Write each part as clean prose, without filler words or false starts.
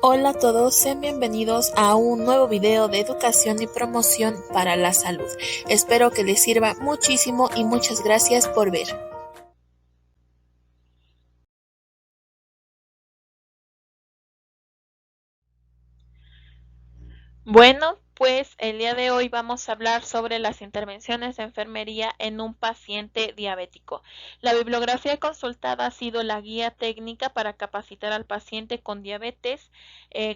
Hola a todos, sean bienvenidos a un nuevo video de educación y promoción para la salud. Espero que les sirva muchísimo y muchas gracias por ver. Bueno, pues el día de hoy vamos a hablar sobre las intervenciones de enfermería en un paciente diabético. La bibliografía consultada ha sido la guía técnica para capacitar al paciente con diabetes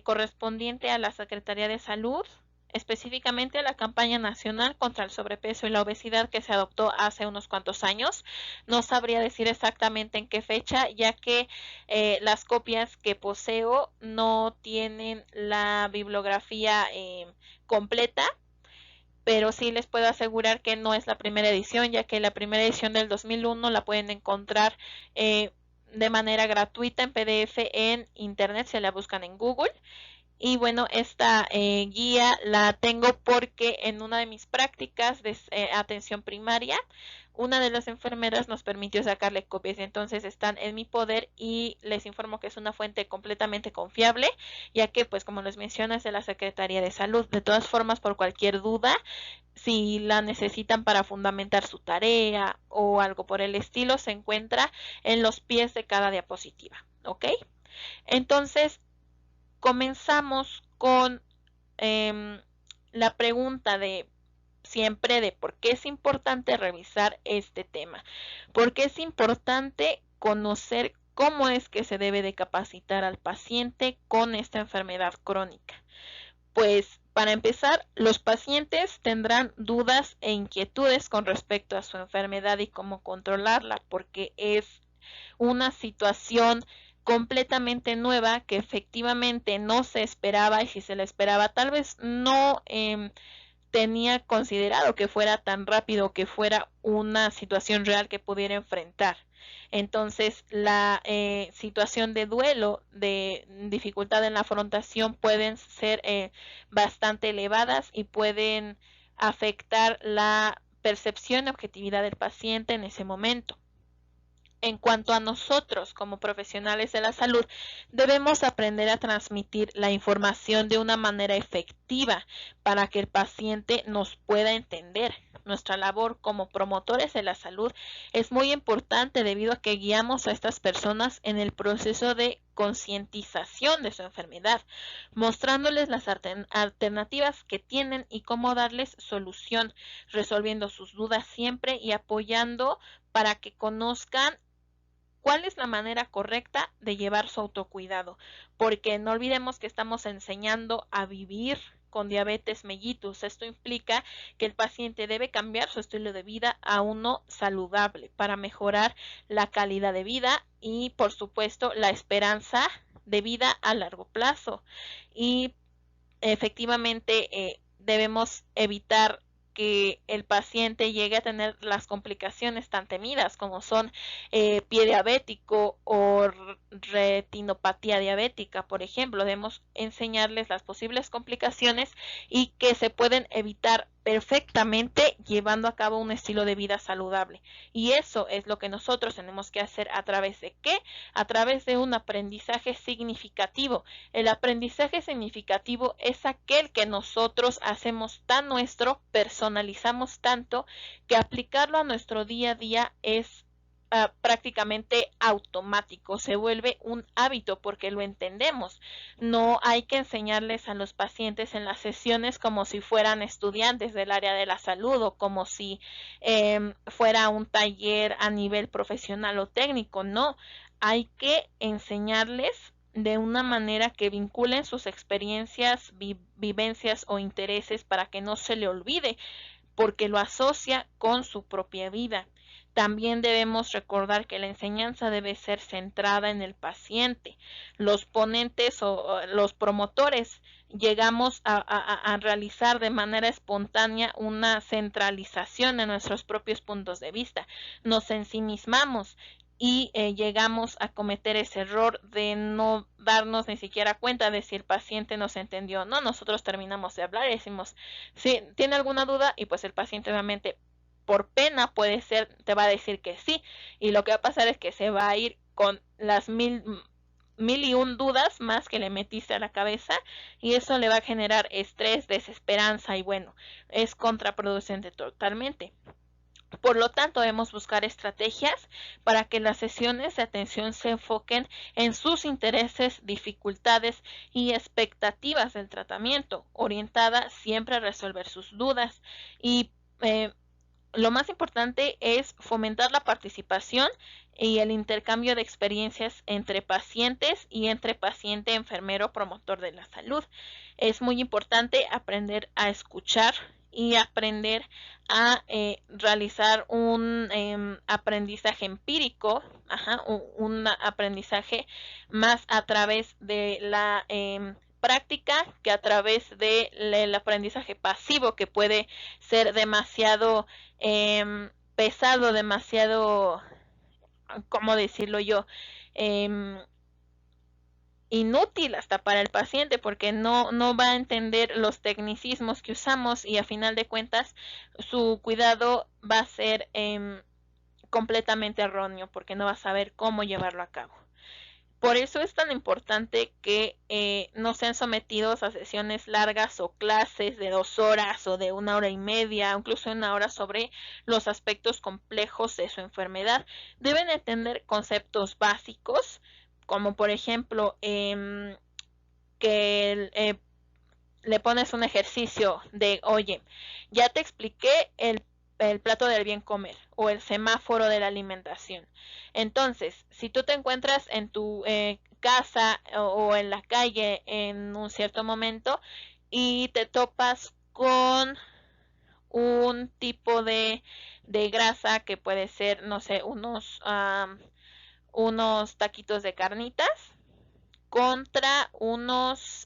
correspondiente a la Secretaría de Salud, específicamente a la campaña nacional contra el sobrepeso y la obesidad que se adoptó hace unos cuantos años. No sabría decir exactamente en qué fecha, ya que las copias que poseo no tienen la bibliografía completa, pero sí les puedo asegurar que no es la primera edición, ya que la primera edición del 2001 la pueden encontrar de manera gratuita en PDF en internet, se la buscan en Google. Y bueno, esta guía la tengo porque en una de mis prácticas de atención primaria, una de las enfermeras nos permitió sacarle copias, entonces están en mi poder y les informo que es una fuente completamente confiable, ya que pues como les menciono es de la Secretaría de Salud. De todas formas, por cualquier duda, si la necesitan para fundamentar su tarea o algo por el estilo, se encuentra en los pies de cada diapositiva, ¿ok? Entonces, comenzamos con la pregunta de siempre de por qué es importante revisar este tema. ¿Por qué es importante conocer cómo es que se debe de capacitar al paciente con esta enfermedad crónica? Pues para empezar, los pacientes tendrán dudas e inquietudes con respecto a su enfermedad y cómo controlarla, porque es una situación completamente nueva que efectivamente no se esperaba, y si se la esperaba tal vez no tenía considerado que fuera tan rápido, que fuera una situación real que pudiera enfrentar. Entonces, la situación de duelo, de dificultad en la afrontación pueden ser bastante elevadas y pueden afectar la percepción y objetividad del paciente en ese momento. En cuanto a nosotros como profesionales de la salud, debemos aprender a transmitir la información de una manera efectiva para que el paciente nos pueda entender. Nuestra labor como promotores de la salud es muy importante debido a que guiamos a estas personas en el proceso de concientización de su enfermedad, mostrándoles las alternativas que tienen y cómo darles solución, resolviendo sus dudas siempre y apoyando para que conozcan cuál es la manera correcta de llevar su autocuidado, porque no olvidemos que estamos enseñando a vivir con diabetes mellitus. Esto implica que el paciente debe cambiar su estilo de vida a uno saludable para mejorar la calidad de vida y, por supuesto, la esperanza de vida a largo plazo. Y efectivamente debemos evitar que el paciente llegue a tener las complicaciones tan temidas como son pie diabético o retinopatía diabética, por ejemplo. Debemos enseñarles las posibles complicaciones y que se pueden evitar perfectamente llevando a cabo un estilo de vida saludable. Y eso es lo que nosotros tenemos que hacer a través de qué? A través de un aprendizaje significativo. El aprendizaje significativo es aquel que nosotros hacemos tan nuestro, personalizamos tanto, que aplicarlo a nuestro día a día es prácticamente automático, se vuelve un hábito porque lo entendemos. No hay que enseñarles a los pacientes en las sesiones como si fueran estudiantes del área de la salud o como si fuera un taller a nivel profesional o técnico, no. Hay que enseñarles de una manera que vinculen sus experiencias, vivencias o intereses para que no se le olvide, porque lo asocia con su propia vida. También debemos recordar que la enseñanza debe ser centrada en el paciente. Los ponentes o los promotores llegamos a realizar de manera espontánea una centralización de nuestros propios puntos de vista. Nos ensimismamos y llegamos a cometer ese error de no darnos ni siquiera cuenta de si el paciente nos entendió o no. Nosotros terminamos de hablar y decimos, si tiene alguna duda, y pues el paciente obviamente por pena puede ser, te va a decir que sí, y lo que va a pasar es que se va a ir con las mil mil y un dudas más que le metiste a la cabeza y eso le va a generar estrés, desesperanza y bueno, es contraproducente totalmente. Por lo tanto, debemos buscar estrategias para que las sesiones de atención se enfoquen en sus intereses, dificultades y expectativas del tratamiento, orientada siempre a resolver sus dudas. Y lo más importante es fomentar la participación y el intercambio de experiencias entre pacientes y entre paciente, enfermero, promotor de la salud. Es muy importante aprender a escuchar y aprender a realizar un aprendizaje empírico, un aprendizaje más a través de la práctica que a través del aprendizaje pasivo, que puede ser demasiado pesado, demasiado, ¿cómo decirlo yo? Inútil hasta para el paciente porque no va a entender los tecnicismos que usamos y a final de cuentas su cuidado va a ser completamente erróneo porque no va a saber cómo llevarlo a cabo. Por eso es tan importante que no sean sometidos a sesiones largas o clases de 2 horas o de 1 hora y media, incluso 1 hora sobre los aspectos complejos de su enfermedad. Deben entender conceptos básicos, como por ejemplo que le pones un ejercicio de, oye, ya te expliqué el plato del bien comer o el semáforo de la alimentación. Entonces, si tú te encuentras en tu casa o en la calle en un cierto momento y te topas con un tipo de grasa que puede ser, no sé, unos taquitos de carnitas contra unos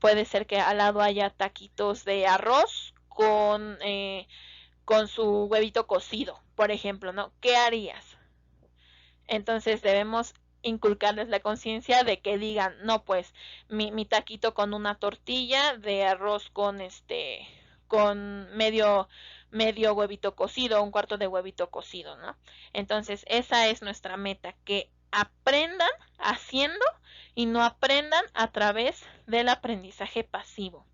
puede ser que al lado haya taquitos de arroz con su huevito cocido, por ejemplo, ¿no? ¿Qué harías? Entonces debemos inculcarles la conciencia de que digan, no, pues mi taquito con una tortilla de arroz con medio huevito cocido, un cuarto de huevito cocido, ¿no? Entonces esa es nuestra meta, que aprendan haciendo y no aprendan a través del aprendizaje pasivo.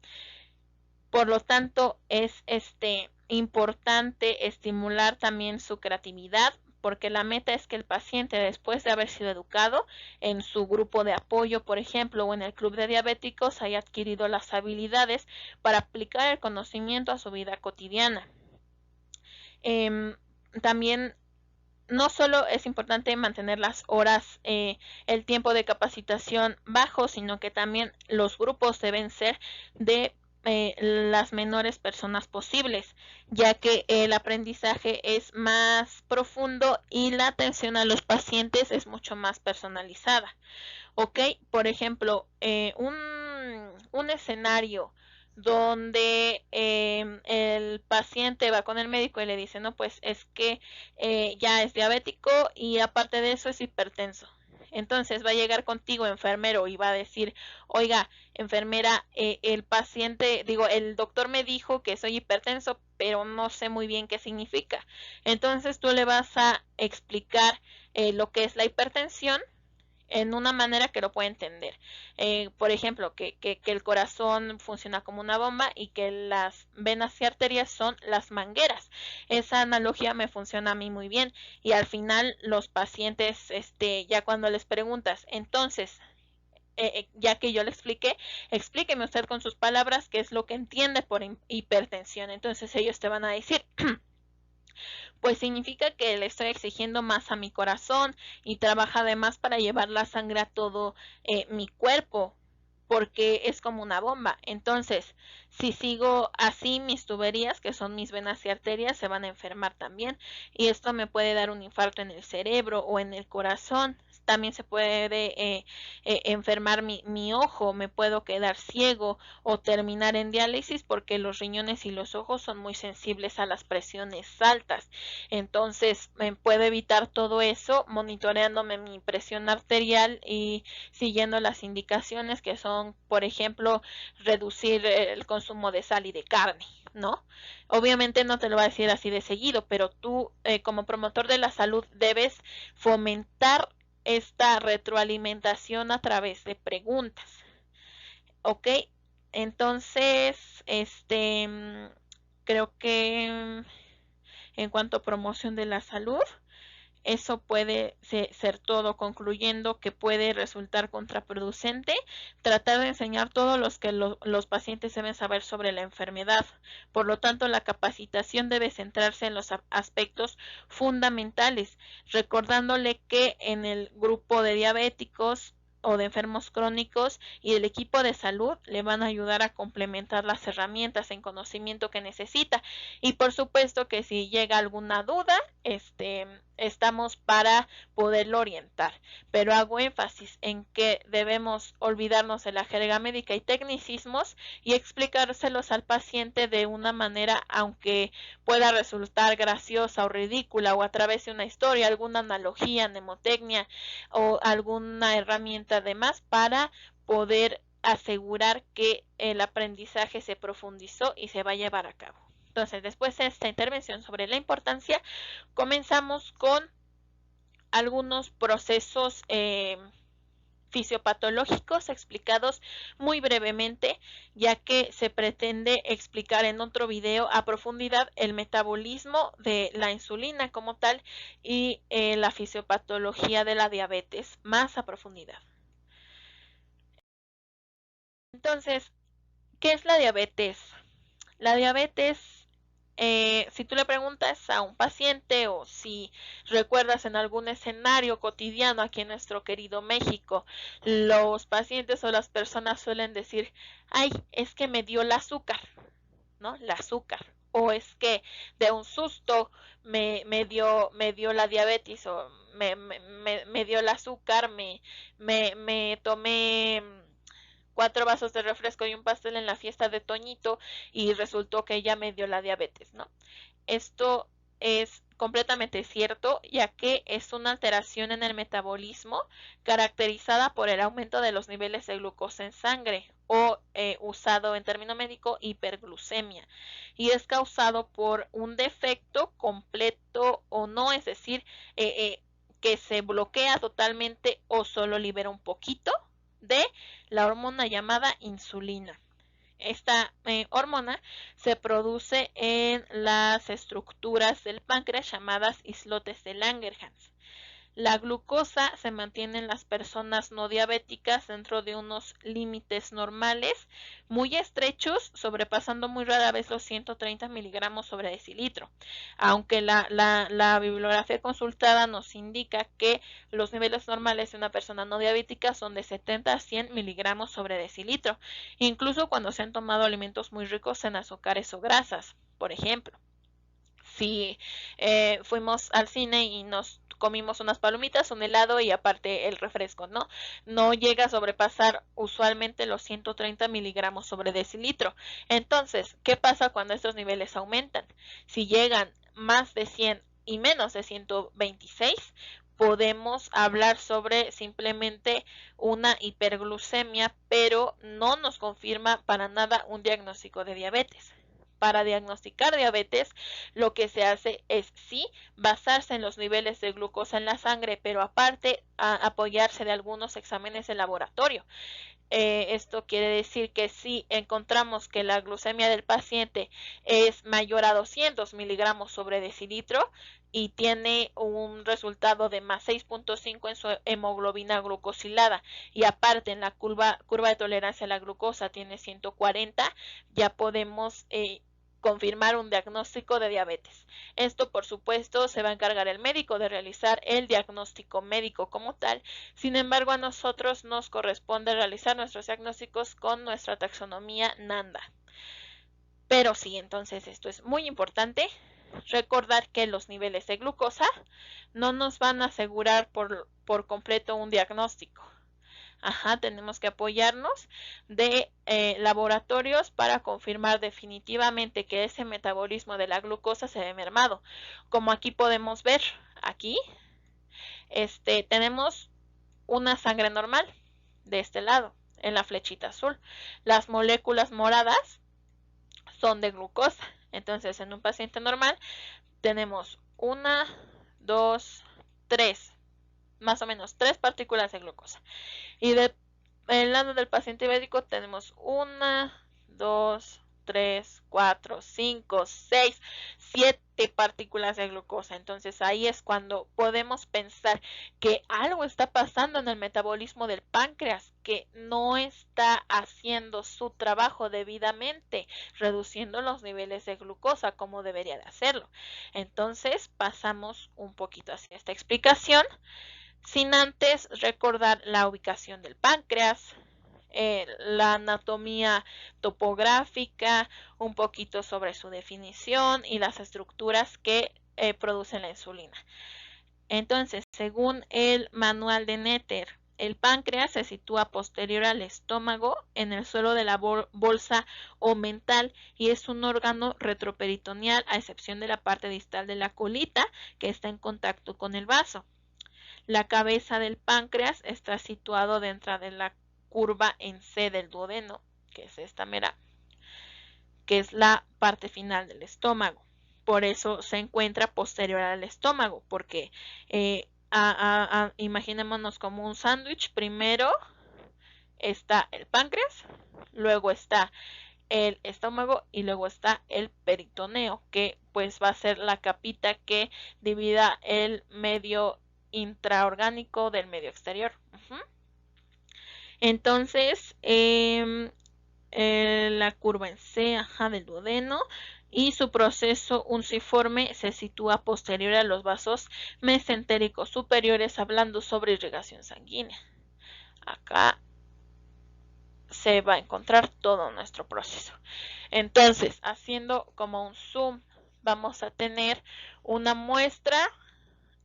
Por lo tanto, es importante estimular también su creatividad, porque la meta es que el paciente, después de haber sido educado en su grupo de apoyo, por ejemplo, o en el club de diabéticos, haya adquirido las habilidades para aplicar el conocimiento a su vida cotidiana. También no solo es importante mantener las horas, el tiempo de capacitación bajo, sino que también los grupos deben ser de las menores personas posibles, ya que el aprendizaje es más profundo y la atención a los pacientes es mucho más personalizada. ¿Ok? Por ejemplo, un escenario donde el paciente va con el médico y le dice, no, pues es que ya es diabético y aparte de eso es hipertenso. Entonces va a llegar contigo enfermero y va a decir, oiga, enfermera, el doctor me dijo que soy hipertenso, pero no sé muy bien qué significa. Entonces tú le vas a explicar lo que es la hipertensión en una manera que lo pueda entender. Por ejemplo, que el corazón funciona como una bomba y que las venas y arterias son las mangueras. Esa analogía me funciona a mí muy bien y al final los pacientes, ya cuando les preguntas, entonces, ya que yo le expliqué, explíqueme usted con sus palabras qué es lo que entiende por hipertensión. Entonces ellos te van a decir, pues significa que le estoy exigiendo más a mi corazón y trabaja además para llevar la sangre a todo mi cuerpo, porque es como una bomba. Entonces, si sigo así, mis tuberías, que son mis venas y arterias, se van a enfermar también. Y esto me puede dar un infarto en el cerebro o en el corazón. También se puede enfermar mi ojo, me puedo quedar ciego o terminar en diálisis porque los riñones y los ojos son muy sensibles a las presiones altas. Entonces, puedo evitar todo eso monitoreándome mi presión arterial y siguiendo las indicaciones que son, por ejemplo, reducir el consumo de sal y de carne, ¿no? Obviamente no te lo va a decir así de seguido, pero tú como promotor de la salud debes fomentar esta retroalimentación a través de preguntas. ¿Ok? Entonces, creo que en cuanto a promoción de la salud, eso puede ser todo, concluyendo que puede resultar contraproducente tratar de enseñar todo lo que los pacientes deben saber sobre la enfermedad. Por lo tanto, la capacitación debe centrarse en los aspectos fundamentales, recordándole que en el grupo de diabéticos o de enfermos crónicos y el equipo de salud le van a ayudar a complementar las herramientas en conocimiento que necesita. Y por supuesto que si llega alguna duda, estamos para poderlo orientar, pero hago énfasis en que debemos olvidarnos de la jerga médica y tecnicismos y explicárselos al paciente de una manera, aunque pueda resultar graciosa o ridícula, o a través de una historia, alguna analogía, mnemotecnia o alguna herramienta de más, para poder asegurar que el aprendizaje se profundizó y se va a llevar a cabo. Entonces, después de esta intervención sobre la importancia, comenzamos con algunos procesos fisiopatológicos explicados muy brevemente, ya que se pretende explicar en otro video a profundidad el metabolismo de la insulina como tal y la fisiopatología de la diabetes más a profundidad. Entonces, ¿qué es la diabetes? La diabetes, si tú le preguntas a un paciente o si recuerdas en algún escenario cotidiano aquí en nuestro querido México, los pacientes o las personas suelen decir, ay, es que me dio el azúcar, ¿no? El azúcar. O es que de un susto me dio la diabetes o me dio el azúcar, me tomé 4 vasos de refresco y un pastel en la fiesta de Toñito y resultó que ella me dio la diabetes, ¿no? Esto es completamente cierto, ya que es una alteración en el metabolismo caracterizada por el aumento de los niveles de glucosa en sangre o usado en término médico hiperglucemia, y es causado por un defecto completo o no, es decir, que se bloquea totalmente o solo libera un poquito de la hormona llamada insulina. Esta hormona se produce en las estructuras del páncreas llamadas islotes de Langerhans. La glucosa se mantiene en las personas no diabéticas dentro de unos límites normales muy estrechos, sobrepasando muy rara vez los 130 miligramos sobre decilitro, aunque la bibliografía consultada nos indica que los niveles normales de una persona no diabética son de 70 a 100 miligramos sobre decilitro, incluso cuando se han tomado alimentos muy ricos en azúcares o grasas. Por ejemplo, si fuimos al cine y nos comimos unas palomitas, un helado y aparte el refresco, ¿no? No llega a sobrepasar usualmente los 130 miligramos sobre decilitro. Entonces, ¿qué pasa cuando estos niveles aumentan? Si llegan más de 100 y menos de 126, podemos hablar sobre simplemente una hiperglucemia, pero no nos confirma para nada un diagnóstico de diabetes. Para diagnosticar diabetes, lo que se hace es sí basarse en los niveles de glucosa en la sangre, pero aparte apoyarse de algunos exámenes de laboratorio. Esto quiere decir que si encontramos que la glucemia del paciente es mayor a 200 miligramos sobre decilitro y tiene un resultado de más 6.5 en su hemoglobina glucosilada y aparte en la curva de tolerancia a la glucosa tiene 140, ya podemos confirmar un diagnóstico de diabetes. Esto, por supuesto, se va a encargar el médico de realizar el diagnóstico médico como tal. Sin embargo, a nosotros nos corresponde realizar nuestros diagnósticos con nuestra taxonomía NANDA. Pero sí, entonces esto es muy importante. Recordar que los niveles de glucosa no nos van a asegurar por completo un diagnóstico. Tenemos que apoyarnos de laboratorios para confirmar definitivamente que ese metabolismo de la glucosa se ve mermado. Como aquí podemos ver, aquí tenemos una sangre normal de este lado, en la flechita azul. Las moléculas moradas son de glucosa. Entonces, en un paciente normal tenemos 1, 2, 3 más o menos 3 partículas de glucosa. Y del lado del paciente diabético tenemos 1, 2, 3, 4, 5, 6, 7 partículas de glucosa. Entonces ahí es cuando podemos pensar que algo está pasando en el metabolismo del páncreas, que no está haciendo su trabajo debidamente, reduciendo los niveles de glucosa como debería de hacerlo. Entonces pasamos un poquito hacia esta explicación, sin antes recordar la ubicación del páncreas, la anatomía topográfica, un poquito sobre su definición y las estructuras que producen la insulina. Entonces, según el manual de Netter, el páncreas se sitúa posterior al estómago en el suelo de la bolsa omental y es un órgano retroperitoneal a excepción de la parte distal de la colita que está en contacto con el vaso. La cabeza del páncreas está situado dentro de la curva en C del duodeno, que es esta mera, que es la parte final del estómago. Por eso se encuentra posterior al estómago, porque imaginémonos como un sándwich. Primero está el páncreas, luego está el estómago y luego está el peritoneo, que pues va a ser la capita que divida el medio intraorgánico del medio exterior. Entonces, la curva en C del duodeno y su proceso unciforme se sitúa posterior a los vasos mesentéricos superiores, hablando sobre irrigación sanguínea. Acá se va a encontrar todo nuestro proceso. Entonces, haciendo como un zoom, vamos a tener una muestra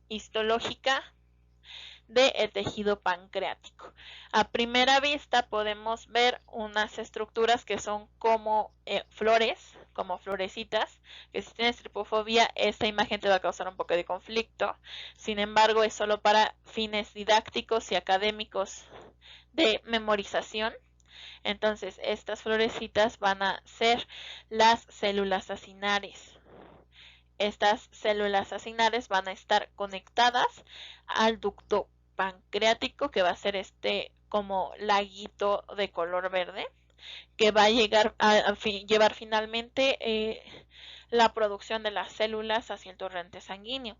histológica del tejido pancreático. A primera vista podemos ver unas estructuras que son como flores, como florecitas, que si tienes tripofobia, esta imagen te va a causar un poco de conflicto. Sin embargo, es solo para fines didácticos y académicos de memorización. Entonces, estas florecitas van a ser las células acinares. Estas células acinares van a estar conectadas al ducto pancreático, que va a ser este como laguito de color verde, que va a llevar finalmente la producción de las células hacia el torrente sanguíneo.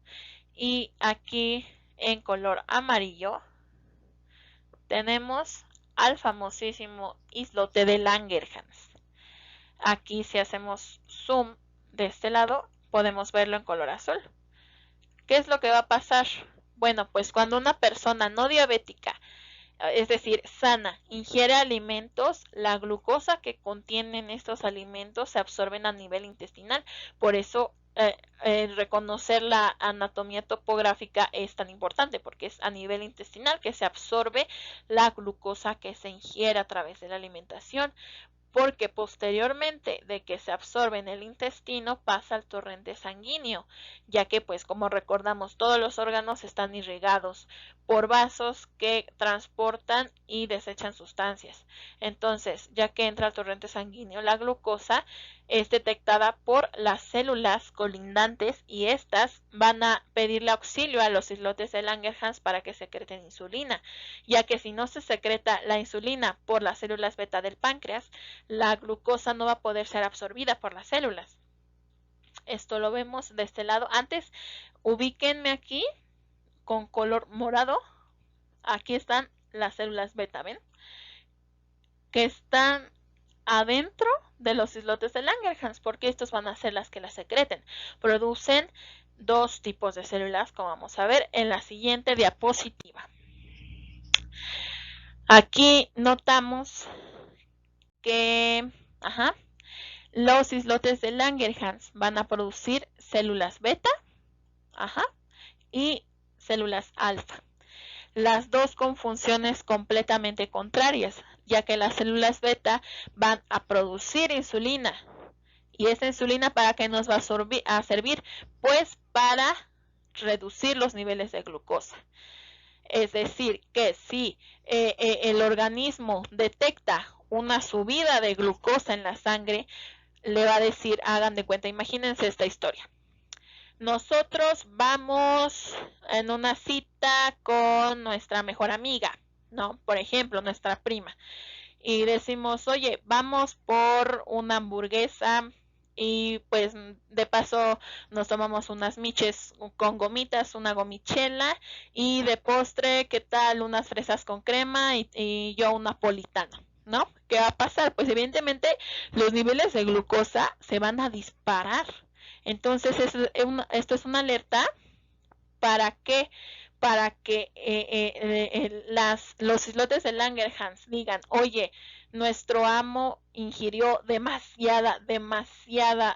Y aquí en color amarillo tenemos al famosísimo islote de Langerhans. Aquí si hacemos zoom de este lado podemos verlo en color azul. ¿Qué es lo que va a pasar? Bueno, pues cuando una persona no diabética, es decir, sana, ingiere alimentos, la glucosa que contienen estos alimentos se absorben a nivel intestinal. Por eso reconocer la anatomía topográfica es tan importante, porque es a nivel intestinal que se absorbe la glucosa que se ingiere a través de la alimentación, porque posteriormente de que se absorbe en el intestino pasa al torrente sanguíneo, ya que pues como recordamos todos los órganos están irrigados por vasos que transportan y desechan sustancias. Entonces, ya que entra al torrente sanguíneo, la glucosa es detectada por las células colindantes y estas van a pedirle auxilio a los islotes de Langerhans para que secreten insulina, ya que si no se secreta la insulina por las células beta del páncreas, la glucosa no va a poder ser absorbida por las células. Esto lo vemos de este lado. Antes, ubíquenme aquí con color morado. Aquí están las células beta, ¿ven? Que están adentro de los islotes de Langerhans, porque estos van a ser las que las secreten. Producen dos tipos de células, como vamos a ver en la siguiente diapositiva. Aquí notamos que los islotes de Langerhans van a producir células beta y células alfa. Las dos con funciones completamente contrarias, ya que las células beta van a producir insulina. ¿Y esta insulina para qué nos va a servir? Pues para reducir los niveles de glucosa. Es decir, que si el organismo detecta una subida de glucosa en la sangre, le va a decir, hagan de cuenta, imagínense esta historia. nosotros vamos en una cita con nuestra mejor amiga, ¿no? Por ejemplo, nuestra prima. Y decimos, oye, vamos por una hamburguesa y pues de paso nos tomamos unas miches con gomitas, una gomichela y de postre, ¿qué tal? Unas fresas con crema y yo un napolitano, ¿no? ¿Qué va a pasar? Pues evidentemente los niveles de glucosa se van a disparar. Entonces esto es una alerta. ¿Para qué? Para que los islotes de Langerhans digan, oye, nuestro amo ingirió demasiada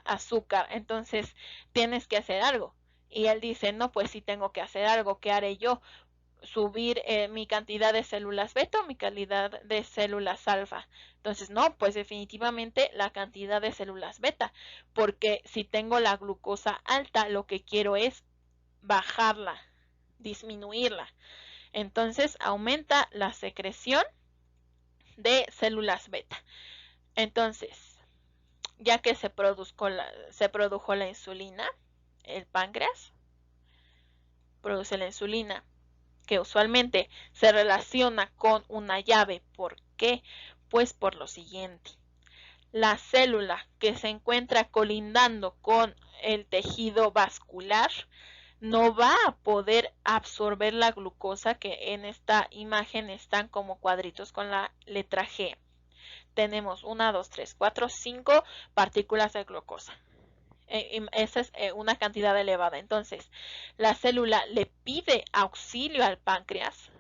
azúcar, entonces tienes que hacer algo. Y él dice, no, pues sí tengo que hacer algo, ¿qué haré yo? Subir mi cantidad de células beta o mi calidad de células alfa. Entonces, no, pues definitivamente la cantidad de células beta, porque si tengo la glucosa alta, lo que quiero es bajarla, disminuirla. Entonces aumenta la secreción de células beta. Entonces, ya que se produjo la insulina, el páncreas produce la insulina, que usualmente se relaciona con una llave. ¿Por qué? Pues por lo siguiente. La célula que se encuentra colindando con el tejido vascular no va a poder absorber la glucosa, que en esta imagen están como cuadritos con la letra G. Tenemos 1, 2, 3, 4, 5 partículas de glucosa. Esa es una cantidad elevada. Entonces, la célula le pide auxilio al páncreas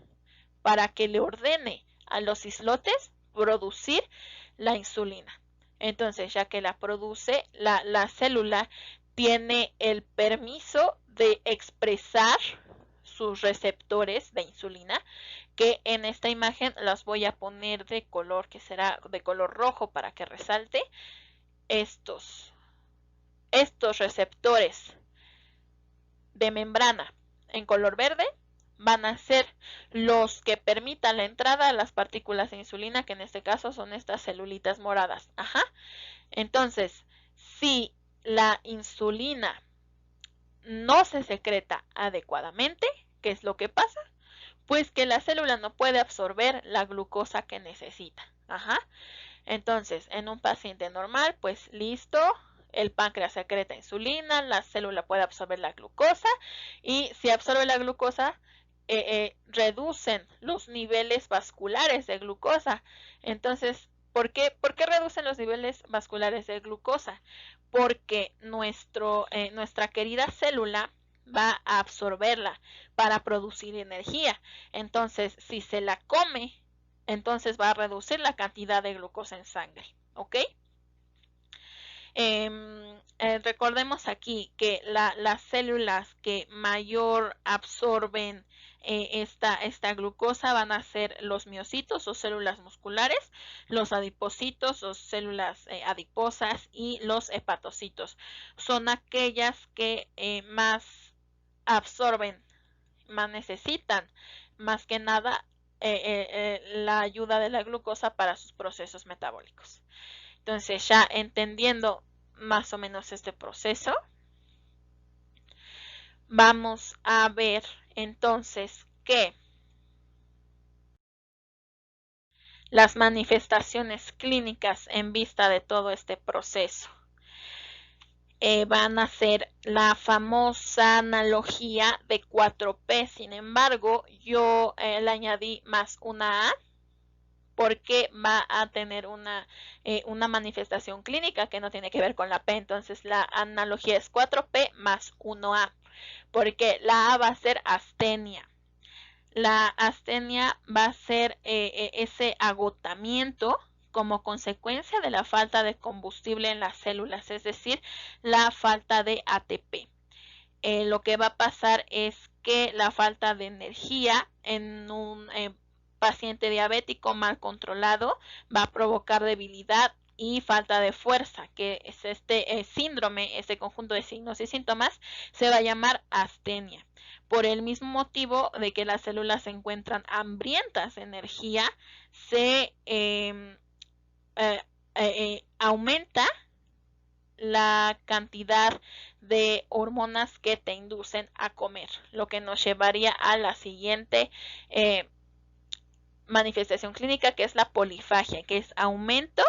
para que le ordene a los islotes producir la insulina. Entonces, ya que la produce, la célula tiene el permiso de expresar sus receptores de insulina, que en esta imagen las voy a poner de color, que será de color rojo para que resalte. Estos receptores de membrana en color verde van a ser los que permitan la entrada a las partículas de insulina, que en este caso son estas celulitas moradas. Ajá. Entonces, si la insulina no se secreta adecuadamente, ¿qué es lo que pasa? Pues que la célula no puede absorber la glucosa que necesita. Ajá. Entonces, en un paciente normal, pues listo, el páncreas secreta insulina, la célula puede absorber la glucosa y si absorbe la glucosa, reducen los niveles vasculares de glucosa. Entonces, ¿por qué reducen los niveles vasculares de glucosa? Porque nuestra querida célula va a absorberla para producir energía. Entonces, si se la come, entonces va a reducir la cantidad de glucosa en sangre, ¿ok? Recordemos aquí que las células que mayor absorben esta glucosa van a ser los miocitos o células musculares, los adipocitos o células adiposas y los hepatocitos. Son aquellas que más absorben, más necesitan, más que nada la ayuda de la glucosa para sus procesos metabólicos. Entonces, ya entendiendo más o menos este proceso, vamos a ver entonces que las manifestaciones clínicas en vista de todo este proceso van a ser la famosa analogía de 4P. Sin embargo, yo le añadí más una A porque va a tener una manifestación clínica que no tiene que ver con la P. Entonces la analogía es 4P más 1A, porque la A va a ser astenia. La astenia va a ser ese agotamiento como consecuencia de la falta de combustible en las células, es decir, la falta de ATP. Lo que va a pasar es que la falta de energía en un paciente diabético mal controlado va a provocar debilidad y falta de fuerza, que es este síndrome, este conjunto de signos y síntomas, se va a llamar astenia. Por el mismo motivo de que las células se encuentran hambrientas de energía, se aumenta la cantidad de hormonas que te inducen a comer, lo que nos llevaría a la siguiente manifestación clínica, que es la polifagia, que es aumento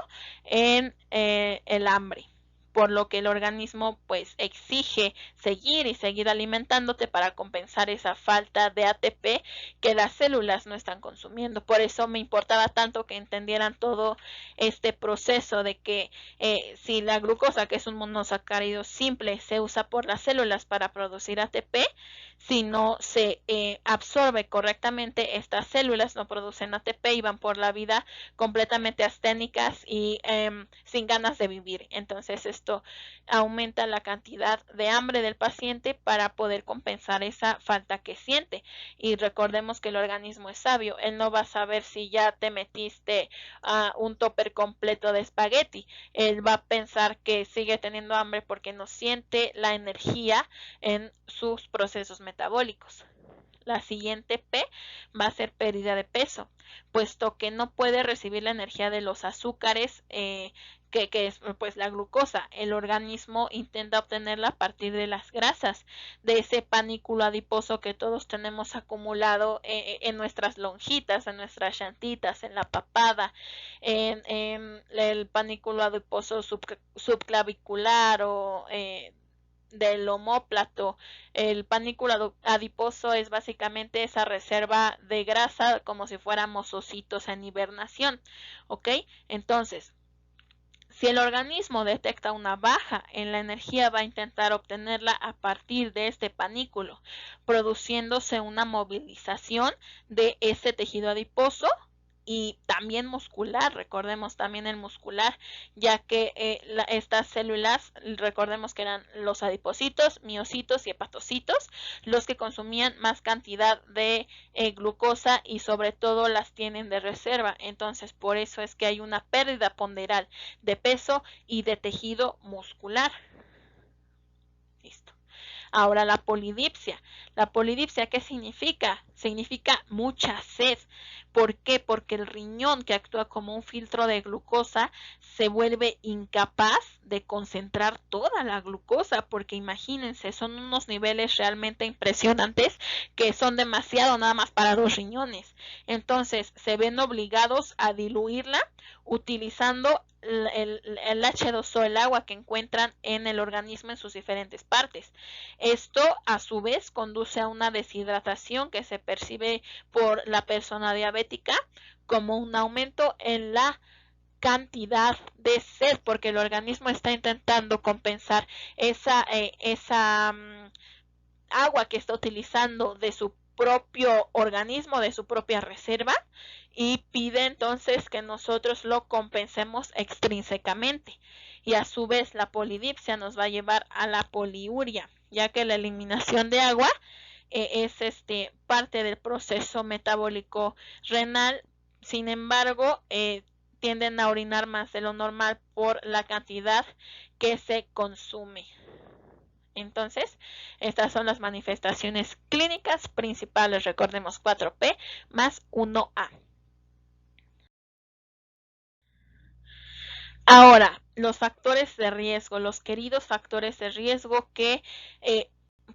en el hambre, por lo que el organismo pues exige seguir alimentándote para compensar esa falta de ATP que las células no están consumiendo. Por eso me importaba tanto que entendieran todo este proceso de que si la glucosa, que es un monosacárido simple, se usa por las células para producir ATP, si no se absorbe correctamente, estas células no producen ATP y van por la vida completamente asténicas y sin ganas de vivir. Entonces esto aumenta la cantidad de hambre del paciente para poder compensar esa falta que siente. Y recordemos que el organismo es sabio, él no va a saber si ya te metiste un tupper completo de espagueti, él va a pensar que sigue teniendo hambre porque no siente la energía en sus procesos metabólicos. La siguiente P va a ser pérdida de peso, puesto que no puede recibir la energía de los azúcares que es pues la glucosa. El organismo intenta obtenerla a partir de las grasas, de ese panículo adiposo que todos tenemos acumulado en nuestras lonjitas, en nuestras llantitas, en la papada, en el panículo adiposo subclavicular o del omóplato. El panículo adiposo es básicamente esa reserva de grasa, como si fuéramos ositos en hibernación, ¿ok? Entonces, si el organismo detecta una baja en la energía, va a intentar obtenerla a partir de este panículo, produciéndose una movilización de ese tejido adiposo y también muscular. Recordemos también el muscular, ya que estas células, recordemos que eran los adipocitos, miocitos y hepatocitos los que consumían más cantidad de glucosa y sobre todo las tienen de reserva. Entonces por eso es que hay una pérdida ponderal de peso y de tejido muscular. Listo. Ahora la polidipsia. La polidipsia, ¿qué significa? Significa mucha sed. ¿Por qué? Porque el riñón, que actúa como un filtro de glucosa, se vuelve incapaz de concentrar toda la glucosa, porque imagínense, son unos niveles realmente impresionantes que son demasiado nada más para 2 riñones. Entonces se ven obligados a diluirla utilizando el H2O, el agua que encuentran en el organismo en sus diferentes partes. Esto a su vez conduce a una deshidratación que se percibe por la persona diabética como un aumento en la cantidad de sed, porque el organismo está intentando compensar esa agua que está utilizando de su propio organismo, de su propia reserva, y pide entonces que nosotros lo compensemos extrínsecamente. Y a su vez la polidipsia nos va a llevar a la poliuria, ya que la eliminación de agua es parte del proceso metabólico renal. Sin embargo, tienden a orinar más de lo normal por la cantidad que se consume. Entonces, estas son las manifestaciones clínicas principales. Recordemos 4P más 1A. Ahora, los factores de riesgo, los queridos factores de riesgo que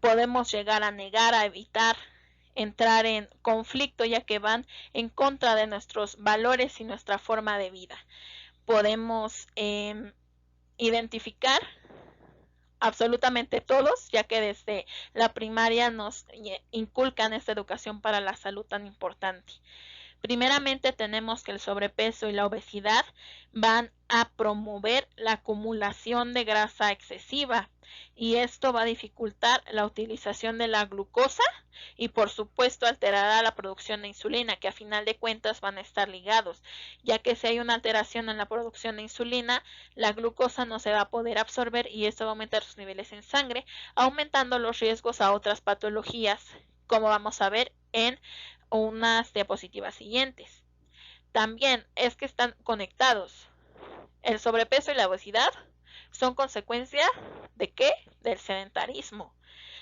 podemos llegar a negar, a evitar entrar en conflicto, ya que van en contra de nuestros valores y nuestra forma de vida. Podemos identificar absolutamente todos, ya que desde la primaria nos inculcan esta educación para la salud tan importante. Primeramente tenemos que el sobrepeso y la obesidad van a promover la acumulación de grasa excesiva y esto va a dificultar la utilización de la glucosa y por supuesto alterará la producción de insulina, que a final de cuentas van a estar ligados, ya que si hay una alteración en la producción de insulina, la glucosa no se va a poder absorber y esto va a aumentar sus niveles en sangre, aumentando los riesgos a otras patologías, como vamos a ver en unas diapositivas siguientes. También es que están conectados. El sobrepeso y la obesidad son consecuencia ¿de qué? Del sedentarismo.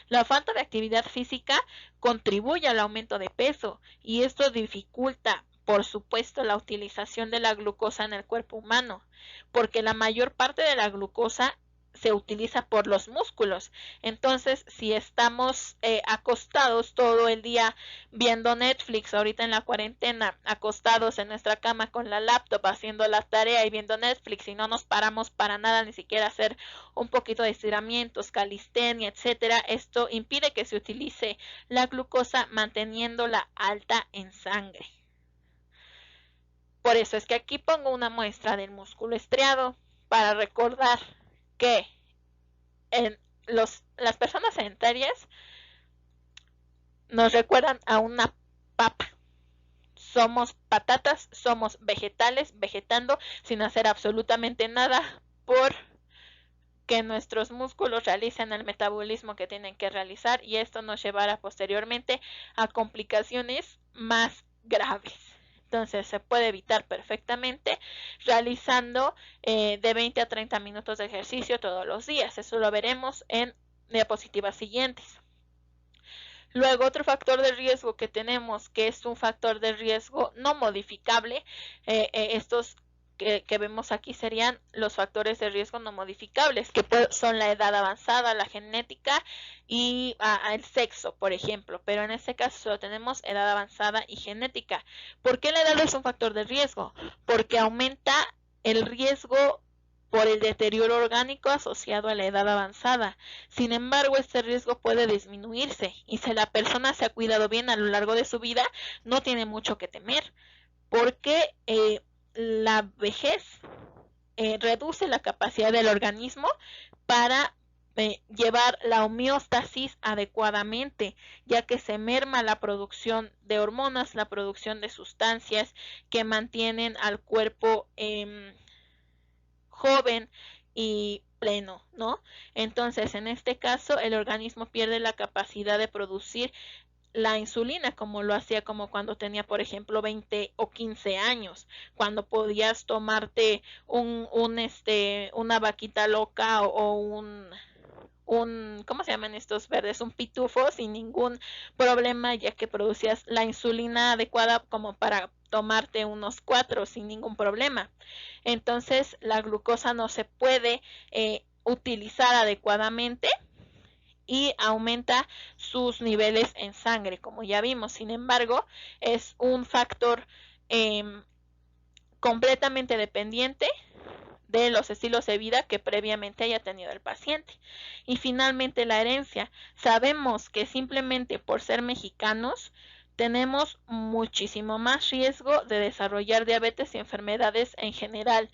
La falta de actividad física contribuye al aumento de peso y esto dificulta, por supuesto, la utilización de la glucosa en el cuerpo humano, porque la mayor parte de la glucosa se utiliza por los músculos. Entonces, si estamos acostados todo el día viendo Netflix, ahorita en la cuarentena, acostados en nuestra cama con la laptop, haciendo la tarea y viendo Netflix, y no nos paramos para nada, ni siquiera hacer un poquito de estiramientos, calistenia, etcétera, esto impide que se utilice la glucosa, manteniéndola alta en sangre. Por eso es que aquí pongo una muestra del músculo estriado para recordar que las personas sedentarias nos recuerdan a una papa. Somos patatas, somos vegetales, vegetando sin hacer absolutamente nada por que nuestros músculos realicen el metabolismo que tienen que realizar, y esto nos llevará posteriormente a complicaciones más graves. Entonces se puede evitar perfectamente realizando de 20 a 30 minutos de ejercicio todos los días. Eso lo veremos en diapositivas siguientes. Luego, otro factor de riesgo que tenemos, que es un factor de riesgo no modificable, estos que vemos aquí serían los factores de riesgo no modificables, que son la edad avanzada, la genética y el sexo, por ejemplo. Pero en este caso solo tenemos edad avanzada y genética. ¿Por qué la edad es un factor de riesgo? Porque aumenta el riesgo por el deterioro orgánico asociado a la edad avanzada. Sin embargo, este riesgo puede disminuirse, y si la persona se ha cuidado bien a lo largo de su vida, no tiene mucho que temer, porque la vejez reduce la capacidad del organismo para llevar la homeostasis adecuadamente, ya que se merma la producción de hormonas, la producción de sustancias que mantienen al cuerpo joven y pleno, ¿no? Entonces, en este caso, el organismo pierde la capacidad de producir la insulina como lo hacía como cuando tenía, por ejemplo, 20 o 15 años, cuando podías tomarte una vaquita loca o ¿cómo se llaman estos verdes? Un pitufo sin ningún problema, ya que producías la insulina adecuada como para tomarte unos 4 sin ningún problema. Entonces, la glucosa no se puede utilizar adecuadamente y aumenta sus niveles en sangre, como ya vimos. Sin embargo, es un factor completamente dependiente de los estilos de vida que previamente haya tenido el paciente. Y finalmente, la herencia. Sabemos que simplemente por ser mexicanos tenemos muchísimo más riesgo de desarrollar diabetes y enfermedades en general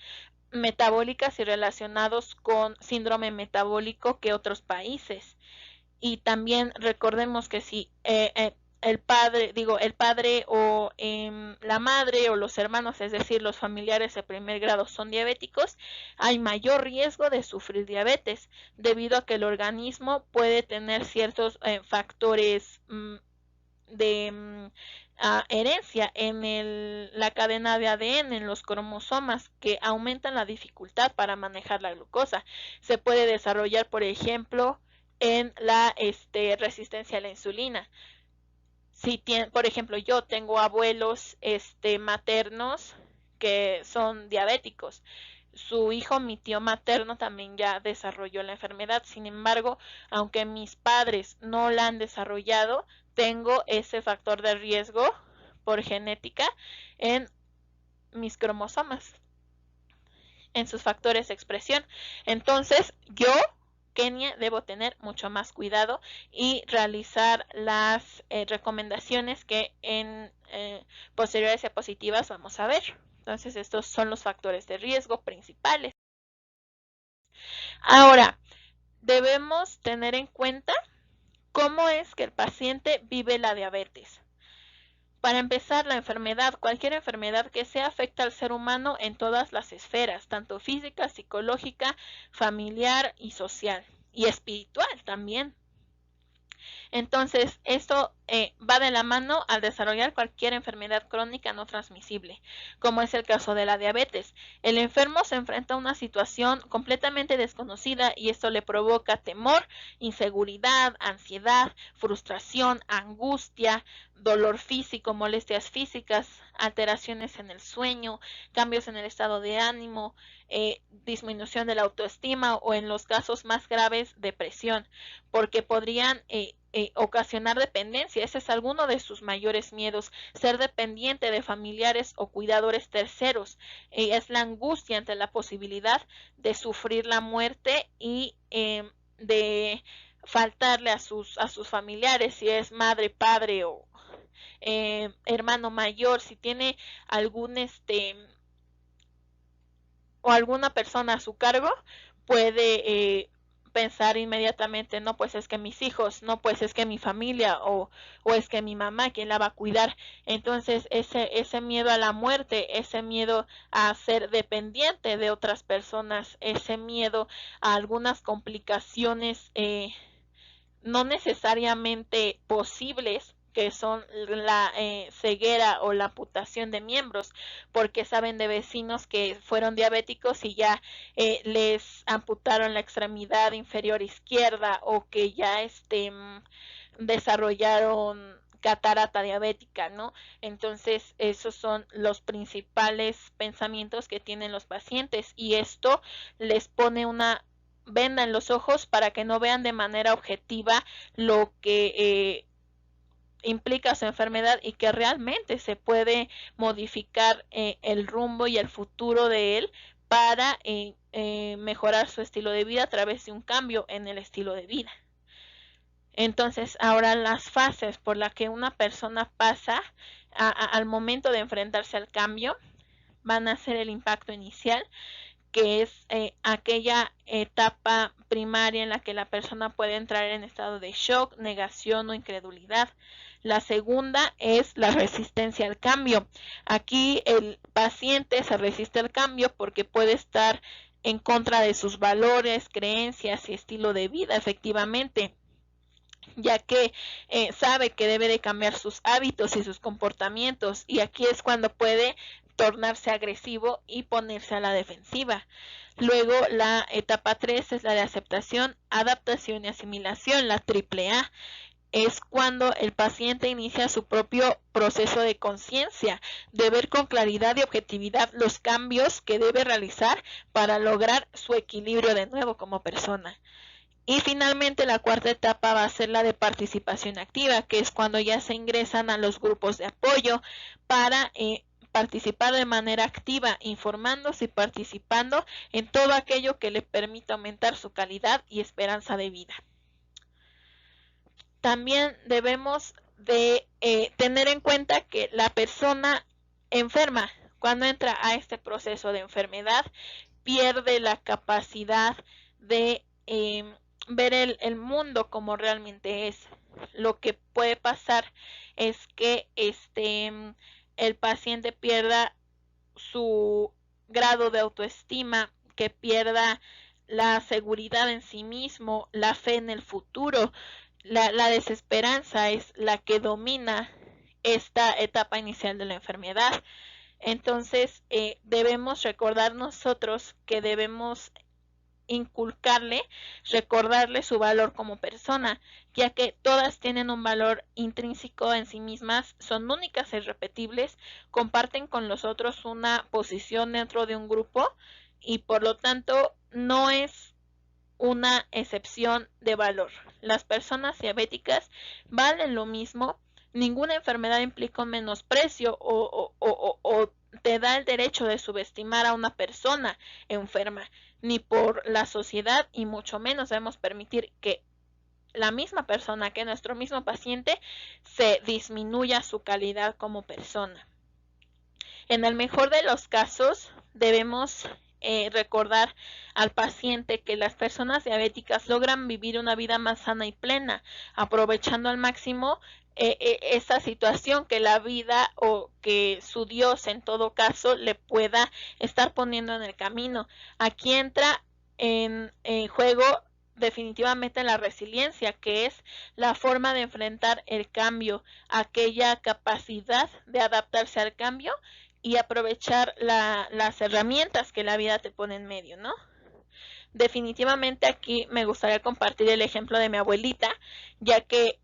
metabólicas y relacionados con síndrome metabólico que otros países. Y también recordemos que si el padre o la madre o los hermanos, es decir, los familiares de primer grado son diabéticos, hay mayor riesgo de sufrir diabetes, debido a que el organismo puede tener ciertos factores de herencia en la cadena de ADN, en los cromosomas, que aumentan la dificultad para manejar la glucosa. Se puede desarrollar, por ejemplo, en la resistencia a la insulina. Si por ejemplo, yo tengo abuelos maternos que son diabéticos, su hijo, mi tío materno, también ya desarrolló la enfermedad. Sin embargo, aunque mis padres no la han desarrollado, tengo ese factor de riesgo por genética en mis cromosomas, en sus factores de expresión. Entonces, yo, Kenia, debo tener mucho más cuidado y realizar las recomendaciones que en posteriores diapositivas vamos a ver. Entonces, estos son los factores de riesgo principales. Ahora, debemos tener en cuenta cómo es que el paciente vive la diabetes. Para empezar, la enfermedad, cualquier enfermedad que sea, afecta al ser humano en todas las esferas, tanto física, psicológica, familiar y social, y espiritual también. Entonces, esto va de la mano al desarrollar cualquier enfermedad crónica no transmisible, como es el caso de la diabetes. El enfermo se enfrenta a una situación completamente desconocida y esto le provoca temor, inseguridad, ansiedad, frustración, angustia, dolor físico, molestias físicas, alteraciones en el sueño, cambios en el estado de ánimo, disminución de la autoestima o en los casos más graves depresión, porque podrían ocasionar dependencia. Ese es alguno de sus mayores miedos, ser dependiente de familiares o cuidadores terceros. Es la angustia ante la posibilidad de sufrir la muerte y de faltarle a sus familiares, si es madre, padre o hermano mayor, si tiene algún o alguna persona a su cargo, puede pensar inmediatamente, no, pues es que mis hijos, no, pues es que mi familia o es que mi mamá, ¿quién la va a cuidar? Entonces ese miedo a la muerte, ese miedo a ser dependiente de otras personas, ese miedo a algunas complicaciones no necesariamente posibles, que son la ceguera o la amputación de miembros, porque saben de vecinos que fueron diabéticos y ya les amputaron la extremidad inferior izquierda o que ya desarrollaron catarata diabética, ¿no? Entonces esos son los principales pensamientos que tienen los pacientes y esto les pone una venda en los ojos para que no vean de manera objetiva lo que implica su enfermedad y que realmente se puede modificar el rumbo y el futuro de él para mejorar su estilo de vida a través de un cambio en el estilo de vida. Entonces, ahora las fases por las que una persona pasa al momento de enfrentarse al cambio van a ser el impacto inicial, que es aquella etapa primaria en la que la persona puede entrar en estado de shock, negación o incredulidad. La segunda es la resistencia al cambio. Aquí el paciente se resiste al cambio porque puede estar en contra de sus valores, creencias y estilo de vida, efectivamente, ya que sabe que debe de cambiar sus hábitos y sus comportamientos, y aquí es cuando puede tornarse agresivo y ponerse a la defensiva. Luego la etapa 3 es la de aceptación, adaptación y asimilación, la AAA. Es cuando el paciente inicia su propio proceso de conciencia, de ver con claridad y objetividad los cambios que debe realizar para lograr su equilibrio de nuevo como persona. Y finalmente la cuarta etapa va a ser la de participación activa, que es cuando ya se ingresan a los grupos de apoyo para participar de manera activa, informándose y participando en todo aquello que le permita aumentar su calidad y esperanza de vida. También debemos de tener en cuenta que la persona enferma, cuando entra a este proceso de enfermedad, pierde la capacidad de ver el mundo como realmente es. Lo que puede pasar es que el paciente pierda su grado de autoestima, que pierda la seguridad en sí mismo, la fe en el futuro. La desesperanza es la que domina esta etapa inicial de la enfermedad. Entonces debemos recordar nosotros que debemos inculcarle, recordarle su valor como persona, ya que todas tienen un valor intrínseco en sí mismas, son únicas e irrepetibles, comparten con los otros una posición dentro de un grupo y por lo tanto no es una excepción de valor. Las personas diabéticas valen lo mismo, ninguna enfermedad implica un menosprecio o te da el derecho de subestimar a una persona enferma, ni por la sociedad, y mucho menos debemos permitir que la misma persona, que nuestro mismo paciente, se disminuya su calidad como persona. En el mejor de los casos, debemos recordar al paciente que las personas diabéticas logran vivir una vida más sana y plena, aprovechando al máximo esa situación que la vida o que su Dios en todo caso le pueda estar poniendo en el camino. Aquí entra en juego definitivamente la resiliencia, que es la forma de enfrentar el cambio, aquella capacidad de adaptarse al cambio y aprovechar las herramientas que la vida te pone en medio, ¿no? Definitivamente aquí me gustaría compartir el ejemplo de mi abuelita, ya que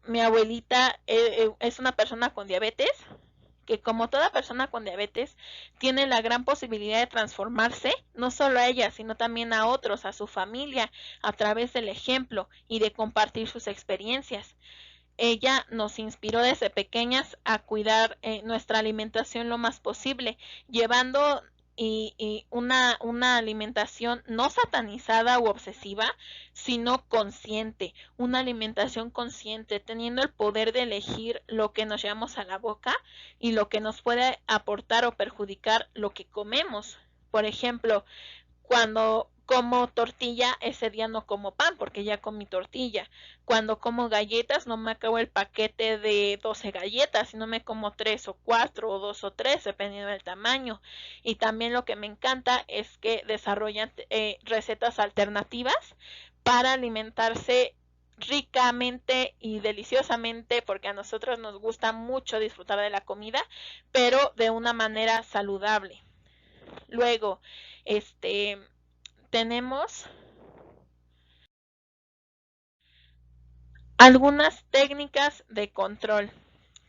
mi abuelita es una persona con diabetes, que como toda persona con diabetes tiene la gran posibilidad de transformarse, no solo a ella, sino también a otros, a su familia, a través del ejemplo y de compartir sus experiencias. Ella nos inspiró desde pequeñas a cuidar nuestra alimentación lo más posible, llevando una alimentación no satanizada u obsesiva, sino consciente, una alimentación consciente, teniendo el poder de elegir lo que nos llevamos a la boca y lo que nos puede aportar o perjudicar lo que comemos. Por ejemplo, cuando como tortilla, ese día no como pan porque ya comí tortilla. Cuando como galletas, no me acabo el paquete de 12 galletas, sino me como 3 o 4 o 2 o 3, dependiendo del tamaño. Y también lo que me encanta es que desarrollan recetas alternativas para alimentarse ricamente y deliciosamente, porque a nosotros nos gusta mucho disfrutar de la comida, pero de una manera saludable. Luego, tenemos algunas técnicas de control.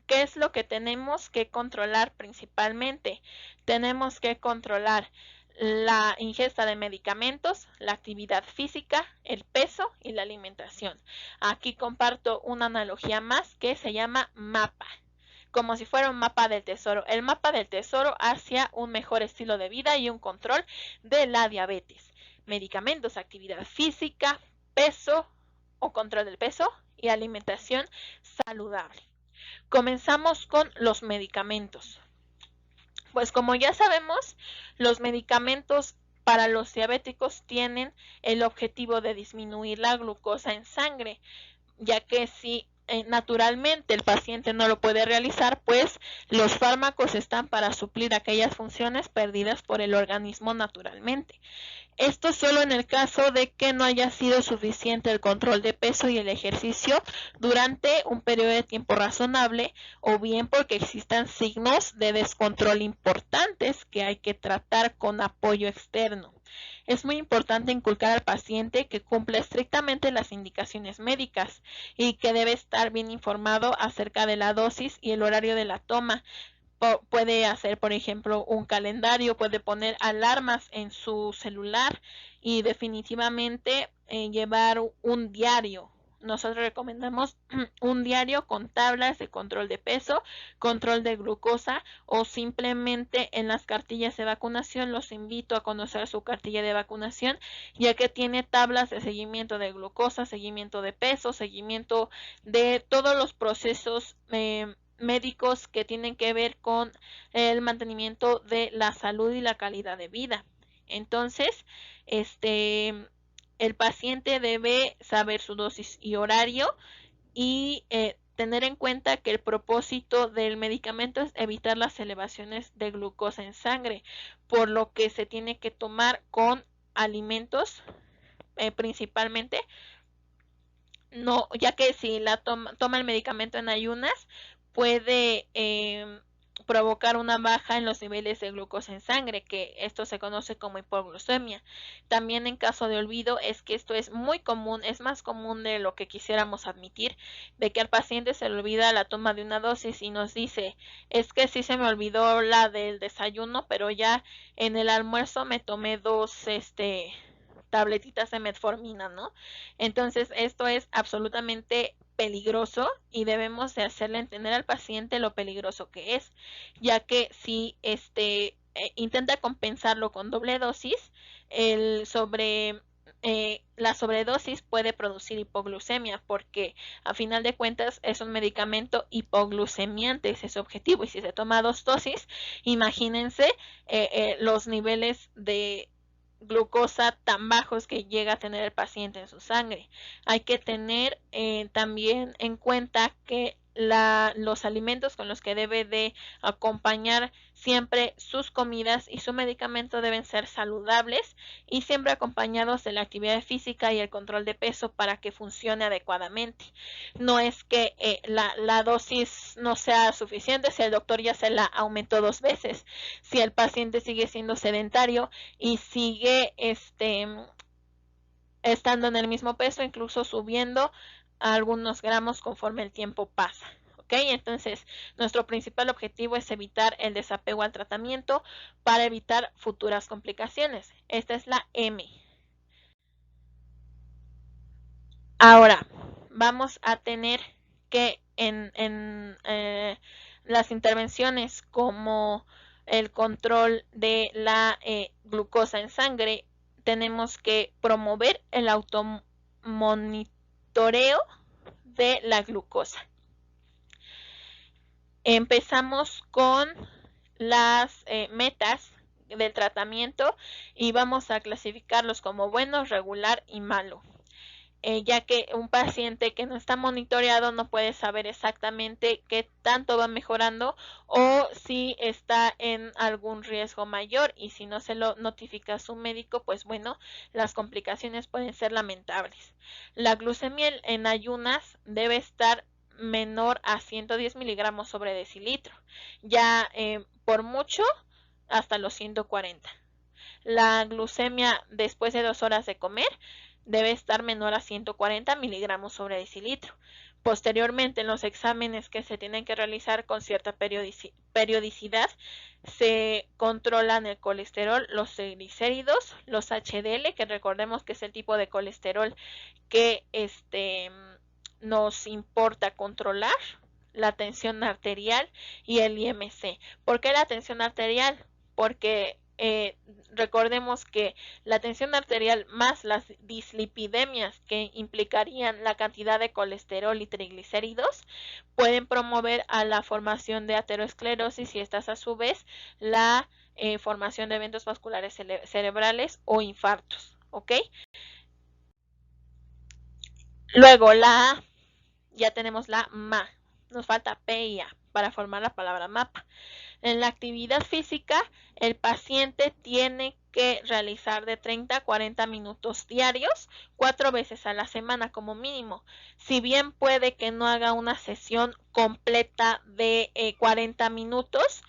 ¿Qué es lo que tenemos que controlar principalmente? Tenemos que controlar la ingesta de medicamentos, la actividad física, el peso y la alimentación. Aquí comparto una analogía más que se llama mapa, como si fuera un mapa del tesoro. El mapa del tesoro hacia un mejor estilo de vida y un control de la diabetes. Medicamentos, actividad física, peso o control del peso y alimentación saludable. Comenzamos con los medicamentos. Pues como ya sabemos, los medicamentos para los diabéticos tienen el objetivo de disminuir la glucosa en sangre, ya que si naturalmente el paciente no lo puede realizar, pues los fármacos están para suplir aquellas funciones perdidas por el organismo naturalmente. Esto solo en el caso de que no haya sido suficiente el control de peso y el ejercicio durante un periodo de tiempo razonable, o bien porque existan signos de descontrol importantes que hay que tratar con apoyo externo. Es muy importante inculcar al paciente que cumpla estrictamente las indicaciones médicas y que debe estar bien informado acerca de la dosis y el horario de la toma. Puede hacer, por ejemplo, un calendario, puede poner alarmas en su celular y definitivamente llevar un diario. Nosotros recomendamos un diario con tablas de control de peso, control de glucosa, o simplemente en las cartillas de vacunación. Los invito a conocer su cartilla de vacunación, ya que tiene tablas de seguimiento de glucosa, seguimiento de peso, seguimiento de todos los procesos médicos que tienen que ver con el mantenimiento de la salud y la calidad de vida. Entonces, el paciente debe saber su dosis y horario y tener en cuenta que el propósito del medicamento es evitar las elevaciones de glucosa en sangre, por lo que se tiene que tomar con alimentos principalmente, no, ya que si la toma el medicamento en ayunas puede provocar una baja en los niveles de glucosa en sangre, que esto se conoce como hipoglucemia. También en caso de olvido, es que esto es muy común, es más común de lo que quisiéramos admitir, de que al paciente se le olvida la toma de una dosis y nos dice, es que sí se me olvidó la del desayuno, pero ya en el almuerzo me tomé dos tabletitas de metformina, ¿no? Entonces esto es absolutamente peligroso y debemos de hacerle entender al paciente lo peligroso que es, ya que si intenta compensarlo con doble dosis, la sobredosis puede producir hipoglucemia, porque a final de cuentas es un medicamento hipoglucemiante, ese es su objetivo, y si se toma dos dosis, imagínense los niveles de glucosa tan bajos que llega a tener el paciente en su sangre. Hay que tener también en cuenta que los alimentos con los que debe de acompañar siempre sus comidas y su medicamento deben ser saludables y siempre acompañados de la actividad física y el control de peso para que funcione adecuadamente. No es que la dosis no sea suficiente si el doctor ya se la aumentó 2 veces, si el paciente sigue siendo sedentario y sigue estando en el mismo peso, incluso subiendo algunos gramos conforme el tiempo pasa. ¿Ok? Entonces, nuestro principal objetivo es evitar el desapego al tratamiento para evitar futuras complicaciones. Esta es la M. Ahora, vamos a tener que en las intervenciones como el control de la glucosa en sangre, tenemos que promover el automonitoreo de la glucosa. Empezamos con las metas del tratamiento y vamos a clasificarlos como bueno, regular y malo. Ya que un paciente que no está monitoreado no puede saber exactamente qué tanto va mejorando o si está en algún riesgo mayor, y si no se lo notifica a su médico, pues bueno, las complicaciones pueden ser lamentables. La glucemia en ayunas debe estar menor a 110 miligramos sobre decilitro, ya por mucho hasta los 140. La glucemia después de 2 horas de comer debe estar menor a 140 miligramos sobre decilitro. Posteriormente, en los exámenes que se tienen que realizar con cierta periodicidad, se controlan el colesterol, los triglicéridos, los HDL, que recordemos que es el tipo de colesterol que nos importa controlar, la tensión arterial y el IMC. ¿Por qué la tensión arterial? Porque recordemos que la tensión arterial más las dislipidemias que implicarían la cantidad de colesterol y triglicéridos pueden promover a la formación de aterosclerosis y estas a su vez la formación de eventos vasculares cerebrales o infartos. ¿Ok? Luego la A, ya tenemos la MA, nos falta P y A para formar la palabra mapa. En la actividad física, el paciente tiene que realizar de 30 a 40 minutos diarios, 4 veces a la semana como mínimo. Si bien puede que no haga una sesión completa de 40 minutos,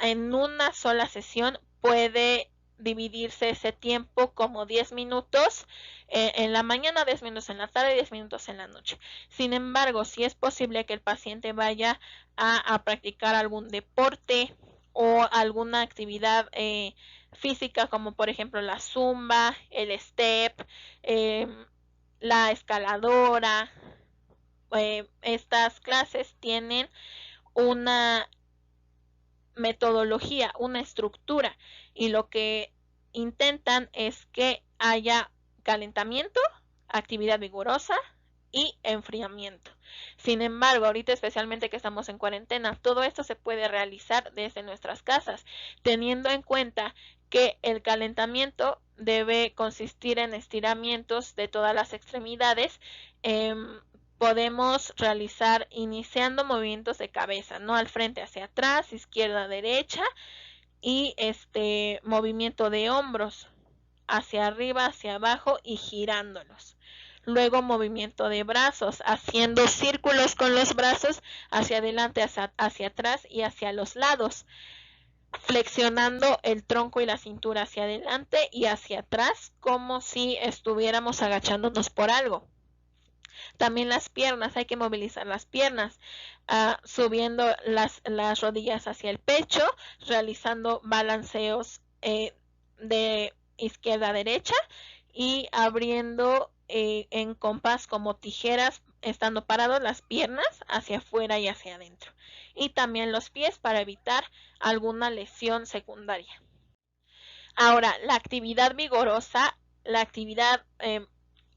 en una sola sesión puede dividirse ese tiempo como 10 minutos en la mañana, 10 minutos en la tarde, 10 minutos en la noche. Sin embargo, si es posible que el paciente vaya a practicar algún deporte o alguna actividad física, como por ejemplo la zumba, el step, la escaladora, estas clases tienen una metodología, una estructura, y lo que intentan es que haya calentamiento, actividad vigorosa y enfriamiento. Sin embargo, ahorita especialmente que estamos en cuarentena, todo esto se puede realizar desde nuestras casas, teniendo en cuenta que el calentamiento debe consistir en estiramientos de todas las extremidades. Podemos realizar iniciando movimientos de cabeza, no al frente hacia atrás, izquierda, derecha, y movimiento de hombros hacia arriba, hacia abajo y girándolos. Luego movimiento de brazos, haciendo círculos con los brazos hacia adelante, hacia atrás y hacia los lados, flexionando el tronco y la cintura hacia adelante y hacia atrás, como si estuviéramos agachándonos por algo. También las piernas, hay que movilizar las piernas, subiendo las rodillas hacia el pecho, realizando balanceos de izquierda a derecha y abriendo en compás como tijeras, estando parados las piernas hacia afuera y hacia adentro. Y también los pies para evitar alguna lesión secundaria. Ahora, la actividad vigorosa, la actividad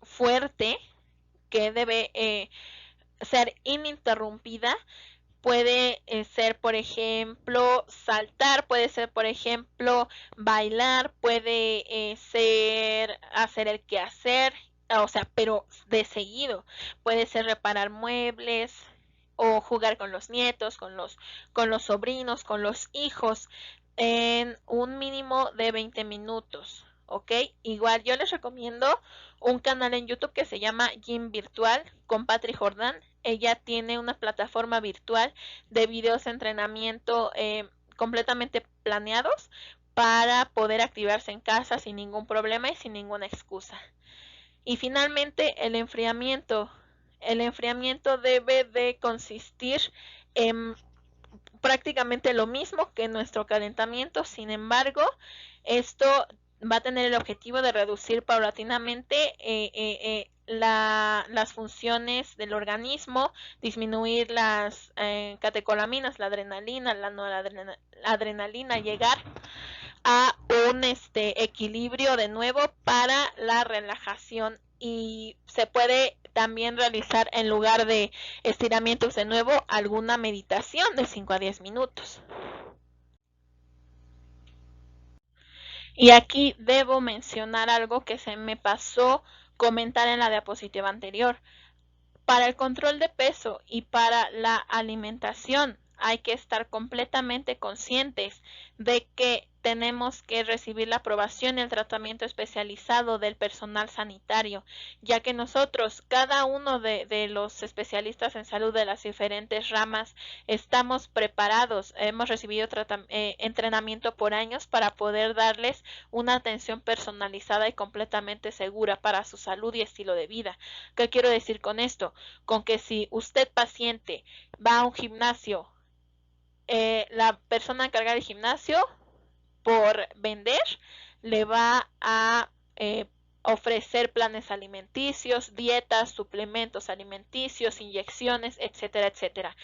fuerte, que debe ser ininterrumpida, puede ser, por ejemplo, saltar, puede ser, por ejemplo, bailar, puede ser hacer el quehacer, o sea, pero de seguido. Puede ser reparar muebles, o jugar con los nietos, con los sobrinos, con los hijos, en un mínimo de 20 minutos. ¿Ok? Igual yo les recomiendo un canal en YouTube que se llama Gym Virtual con Patri Jordan. Ella tiene una plataforma virtual de videos de entrenamiento completamente planeados para poder activarse en casa sin ningún problema y sin ninguna excusa. Y finalmente el enfriamiento. El enfriamiento debe de consistir en prácticamente lo mismo que nuestro calentamiento. Sin embargo, esto va a tener el objetivo de reducir paulatinamente las funciones del organismo, disminuir las catecolaminas, la adrenalina, la noradrenalina, llegar a un equilibrio de nuevo para la relajación, y se puede también realizar, en lugar de estiramientos de nuevo, alguna meditación de 5 a 10 minutos. Y aquí debo mencionar algo que se me pasó comentar en la diapositiva anterior. Para el control de peso y para la alimentación hay que estar completamente conscientes de que tenemos que recibir la aprobación y el tratamiento especializado del personal sanitario, ya que nosotros, cada uno de los especialistas en salud de las diferentes ramas, estamos preparados, hemos recibido entrenamiento por años para poder darles una atención personalizada y completamente segura para su salud y estilo de vida. ¿Qué quiero decir con esto? Con que si usted, paciente, va a un gimnasio, la persona encargada del gimnasio, por vender, le va a ofrecer planes alimenticios, dietas, suplementos alimenticios, inyecciones, etcétera, etcétera.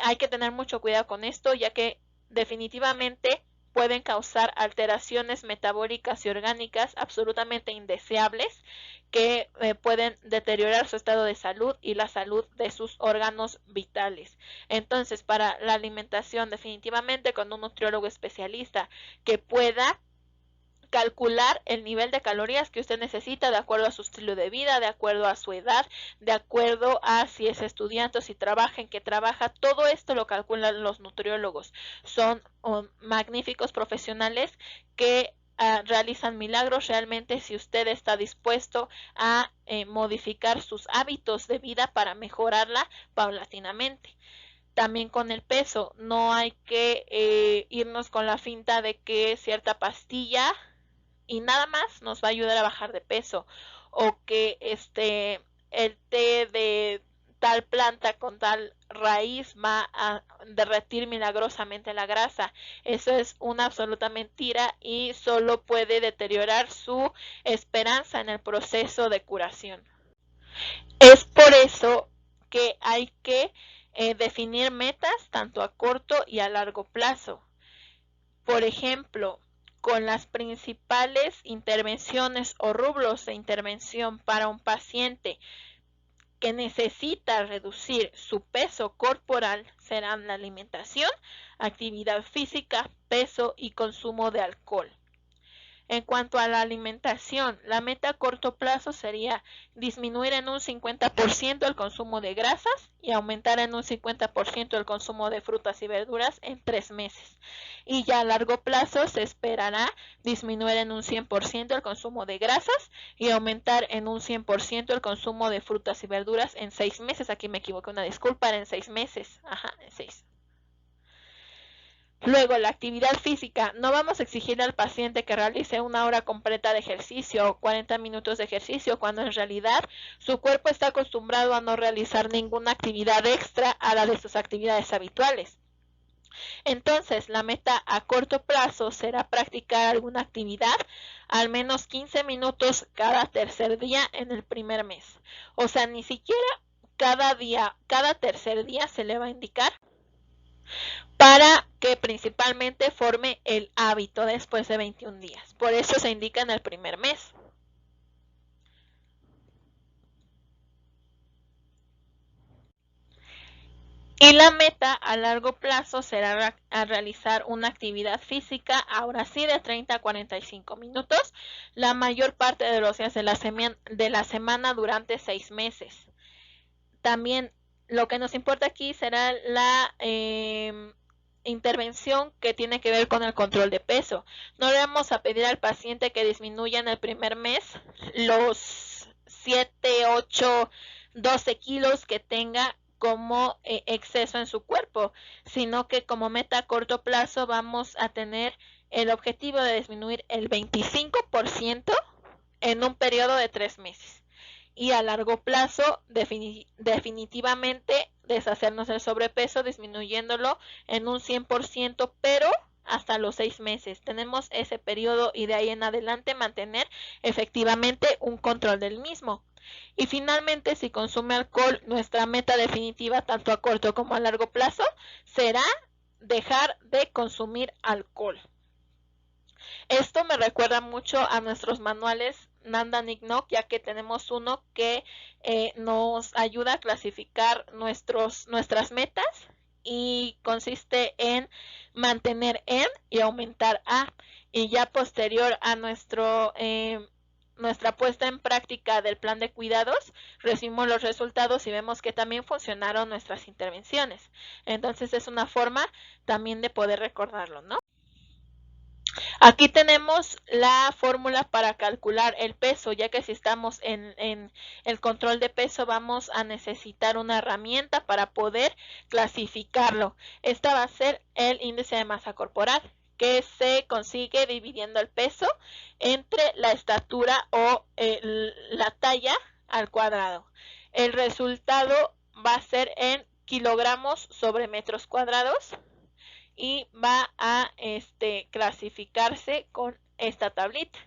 Hay que tener mucho cuidado con esto, ya que definitivamente pueden causar alteraciones metabólicas y orgánicas absolutamente indeseables que pueden deteriorar su estado de salud y la salud de sus órganos vitales. Entonces, para la alimentación, definitivamente con un nutriólogo especialista que pueda calcular el nivel de calorías que usted necesita de acuerdo a su estilo de vida, de acuerdo a su edad, de acuerdo a si es estudiante o si trabaja, en qué trabaja. Todo esto lo calculan los nutriólogos. Son magníficos profesionales que realizan milagros realmente si usted está dispuesto a modificar sus hábitos de vida para mejorarla paulatinamente. También con el peso, no hay que irnos con la finta de que cierta pastilla y nada más nos va a ayudar a bajar de peso, o que el té de tal planta con tal raíz va a derretir milagrosamente la grasa. Eso es una absoluta mentira y solo puede deteriorar su esperanza en el proceso de curación. Es por eso que hay que definir metas tanto a corto y a largo plazo. Por ejemplo, con las principales intervenciones o rubros de intervención para un paciente que necesita reducir su peso corporal serán la alimentación, actividad física, peso y consumo de alcohol. En cuanto a la alimentación, la meta a corto plazo sería disminuir en un 50% el consumo de grasas y aumentar en un 50% el consumo de frutas y verduras en 3 meses. Y ya a largo plazo se esperará disminuir en un 100% el consumo de grasas y aumentar en un 100% el consumo de frutas y verduras en 6 meses. Aquí me equivoqué, una disculpa, en 6 meses. En 6. Luego, la actividad física. No vamos a exigirle al paciente que realice 1 hora completa de ejercicio o 40 minutos de ejercicio, cuando en realidad su cuerpo está acostumbrado a no realizar ninguna actividad extra a la de sus actividades habituales. Entonces, la meta a corto plazo será practicar alguna actividad al menos 15 minutos cada tercer día en el primer mes. O sea, ni siquiera cada tercer día se le va a indicar, para que principalmente forme el hábito después de 21 días. Por eso se indica en el primer mes. Y la meta a largo plazo será a realizar una actividad física, ahora sí, de 30 a 45 minutos, la mayor parte de los días de la semana durante 6 meses. También Lo que nos importa aquí será la intervención que tiene que ver con el control de peso. No le vamos a pedir al paciente que disminuya en el primer mes los 7, 8, 12 kilos que tenga como exceso en su cuerpo, sino que como meta a corto plazo vamos a tener el objetivo de disminuir el 25% en un periodo de 3 meses. Y a largo plazo definitivamente deshacernos del sobrepeso disminuyéndolo en un 100%, pero hasta los 6 meses. Tenemos ese periodo y de ahí en adelante mantener efectivamente un control del mismo. Y finalmente, si consume alcohol, nuestra meta definitiva tanto a corto como a largo plazo será dejar de consumir alcohol. Esto me recuerda mucho a nuestros manuales Nanda Nignok, ya que tenemos uno que nos ayuda a clasificar nuestras metas y consiste en mantener en y aumentar a. Y ya posterior a nuestra puesta en práctica del plan de cuidados, recibimos los resultados y vemos que también funcionaron nuestras intervenciones. Entonces es una forma también de poder recordarlo, ¿no? Aquí tenemos la fórmula para calcular el peso, ya que si estamos en el control de peso vamos a necesitar una herramienta para poder clasificarlo. Esta va a ser el índice de masa corporal, que se consigue dividiendo el peso entre la estatura o la talla al cuadrado. El resultado va a ser en kilogramos sobre metros cuadrados y va a clasificarse con esta tablita.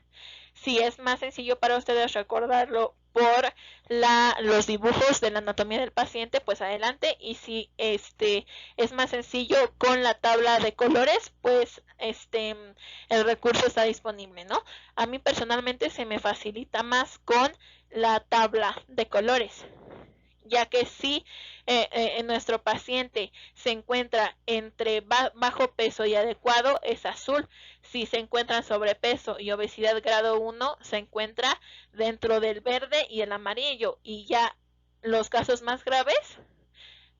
Si es más sencillo para ustedes recordarlo por los dibujos de la anatomía del paciente, pues adelante. Y si es más sencillo con la tabla de colores, pues el recurso está disponible, ¿no? A mí personalmente se me facilita más con la tabla de colores, ya que si nuestro paciente se encuentra entre bajo peso y adecuado, es azul. Si se encuentra en sobrepeso y obesidad grado 1, se encuentra dentro del verde y el amarillo. Y ya los casos más graves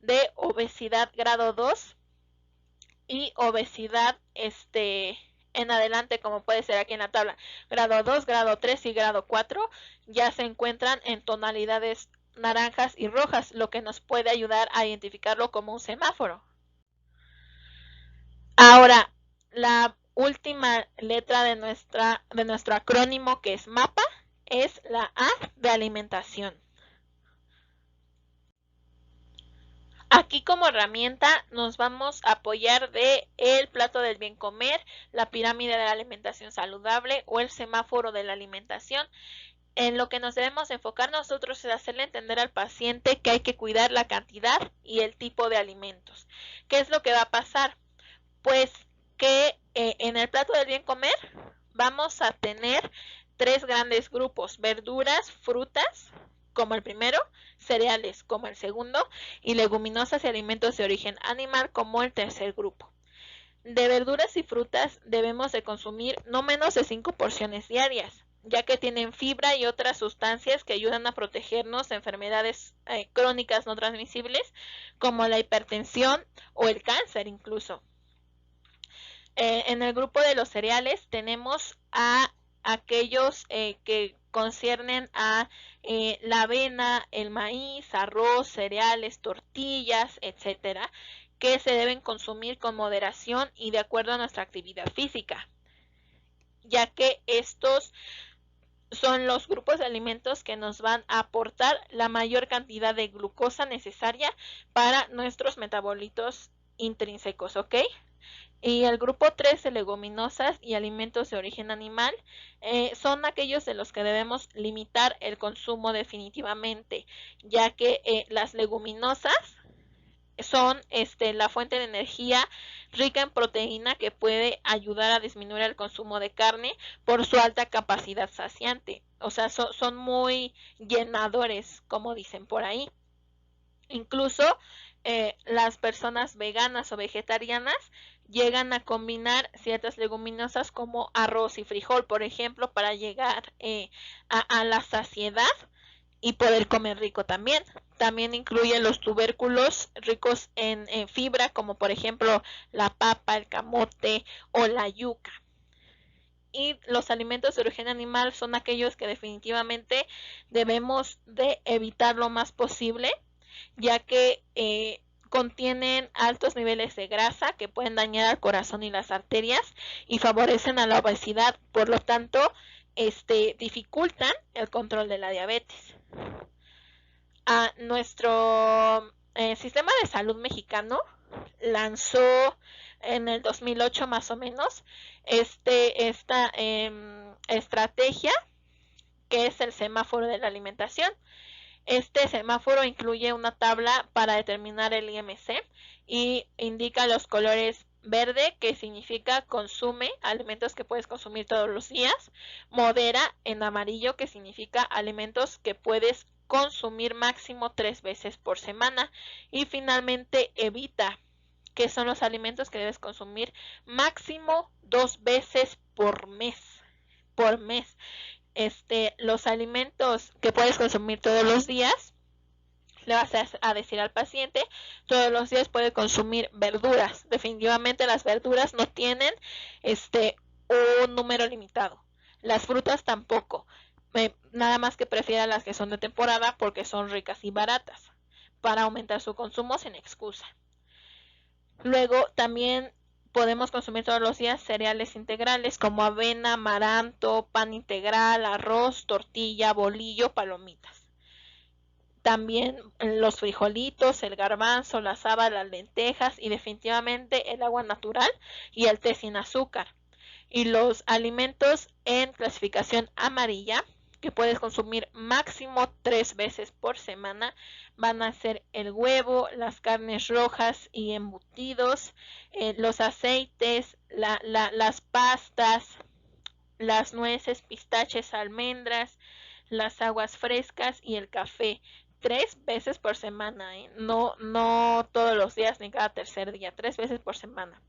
de obesidad grado 2 y obesidad en adelante, como puede ser aquí en la tabla, grado 2, grado 3 y grado 4, ya se encuentran en tonalidades naranjas y rojas, lo que nos puede ayudar a identificarlo como un semáforo. Ahora, la última letra de nuestro acrónimo, que es MAPA, es la A de alimentación. Aquí como herramienta nos vamos a apoyar de el plato del bien comer, la pirámide de la alimentación saludable o el semáforo de la alimentación. En lo que nos debemos enfocar nosotros es hacerle entender al paciente que hay que cuidar la cantidad y el tipo de alimentos. ¿Qué es lo que va a pasar? Pues que en el plato del bien comer vamos a tener 3 grandes grupos: verduras, frutas como el primero, cereales como el segundo y leguminosas y alimentos de origen animal como el tercer grupo. De verduras y frutas debemos de consumir no menos de 5 porciones diarias, ya que tienen fibra y otras sustancias que ayudan a protegernos de enfermedades crónicas no transmisibles como la hipertensión o el cáncer incluso. En el grupo de los cereales tenemos a aquellos que conciernen a la avena, el maíz, arroz, cereales, tortillas, etcétera, que se deben consumir con moderación y de acuerdo a nuestra actividad física, ya que estos son los grupos de alimentos que nos van a aportar la mayor cantidad de glucosa necesaria para nuestros metabolitos intrínsecos, ¿ok? Y el grupo 3 de leguminosas y alimentos de origen animal son aquellos de los que debemos limitar el consumo definitivamente, ya que las leguminosas son la fuente de energía rica en proteína que puede ayudar a disminuir el consumo de carne por su alta capacidad saciante. O sea, son muy llenadores, como dicen por ahí. Incluso las personas veganas o vegetarianas llegan a combinar ciertas leguminosas como arroz y frijol, por ejemplo, para llegar a la saciedad y poder comer rico también. también incluye los tubérculos ricos en fibra, como por ejemplo la papa, el camote o la yuca. Y los alimentos de origen animal son aquellos que definitivamente debemos de evitar lo más posible, ya que contienen altos niveles de grasa que pueden dañar al corazón y las arterias y favorecen a la obesidad, por lo tanto, dificultan el control de la diabetes. A nuestro sistema de salud mexicano lanzó en el 2008 más o menos esta estrategia que es el semáforo de la alimentación. Este semáforo incluye una tabla para determinar el IMC y indica los colores verde, que significa consume alimentos que puedes consumir todos los días, modera en amarillo, que significa alimentos que puedes consumir máximo 3 veces por semana, y finalmente evita, que son los alimentos que debes consumir máximo 2 veces por mes. Los alimentos que puedes consumir todos los días, le vas a decir al paciente, todos los días puede consumir verduras. Definitivamente las verduras no tienen un número limitado. Las frutas tampoco. Nada más que prefiera las que son de temporada porque son ricas y baratas, para aumentar su consumo sin excusa. Luego también podemos consumir todos los días cereales integrales como avena, amaranto, pan integral, arroz, tortilla, bolillo, palomitas. También los frijolitos, el garbanzo, las habas, las lentejas y definitivamente el agua natural y el té sin azúcar. Y los alimentos en clasificación amarilla, que puedes consumir máximo 3 veces por semana, van a ser el huevo, las carnes rojas y embutidos, los aceites, las pastas, las nueces, pistaches, almendras, las aguas frescas y el café. 3 veces por semana, no todos los días ni cada tercer día, 3 veces por semana.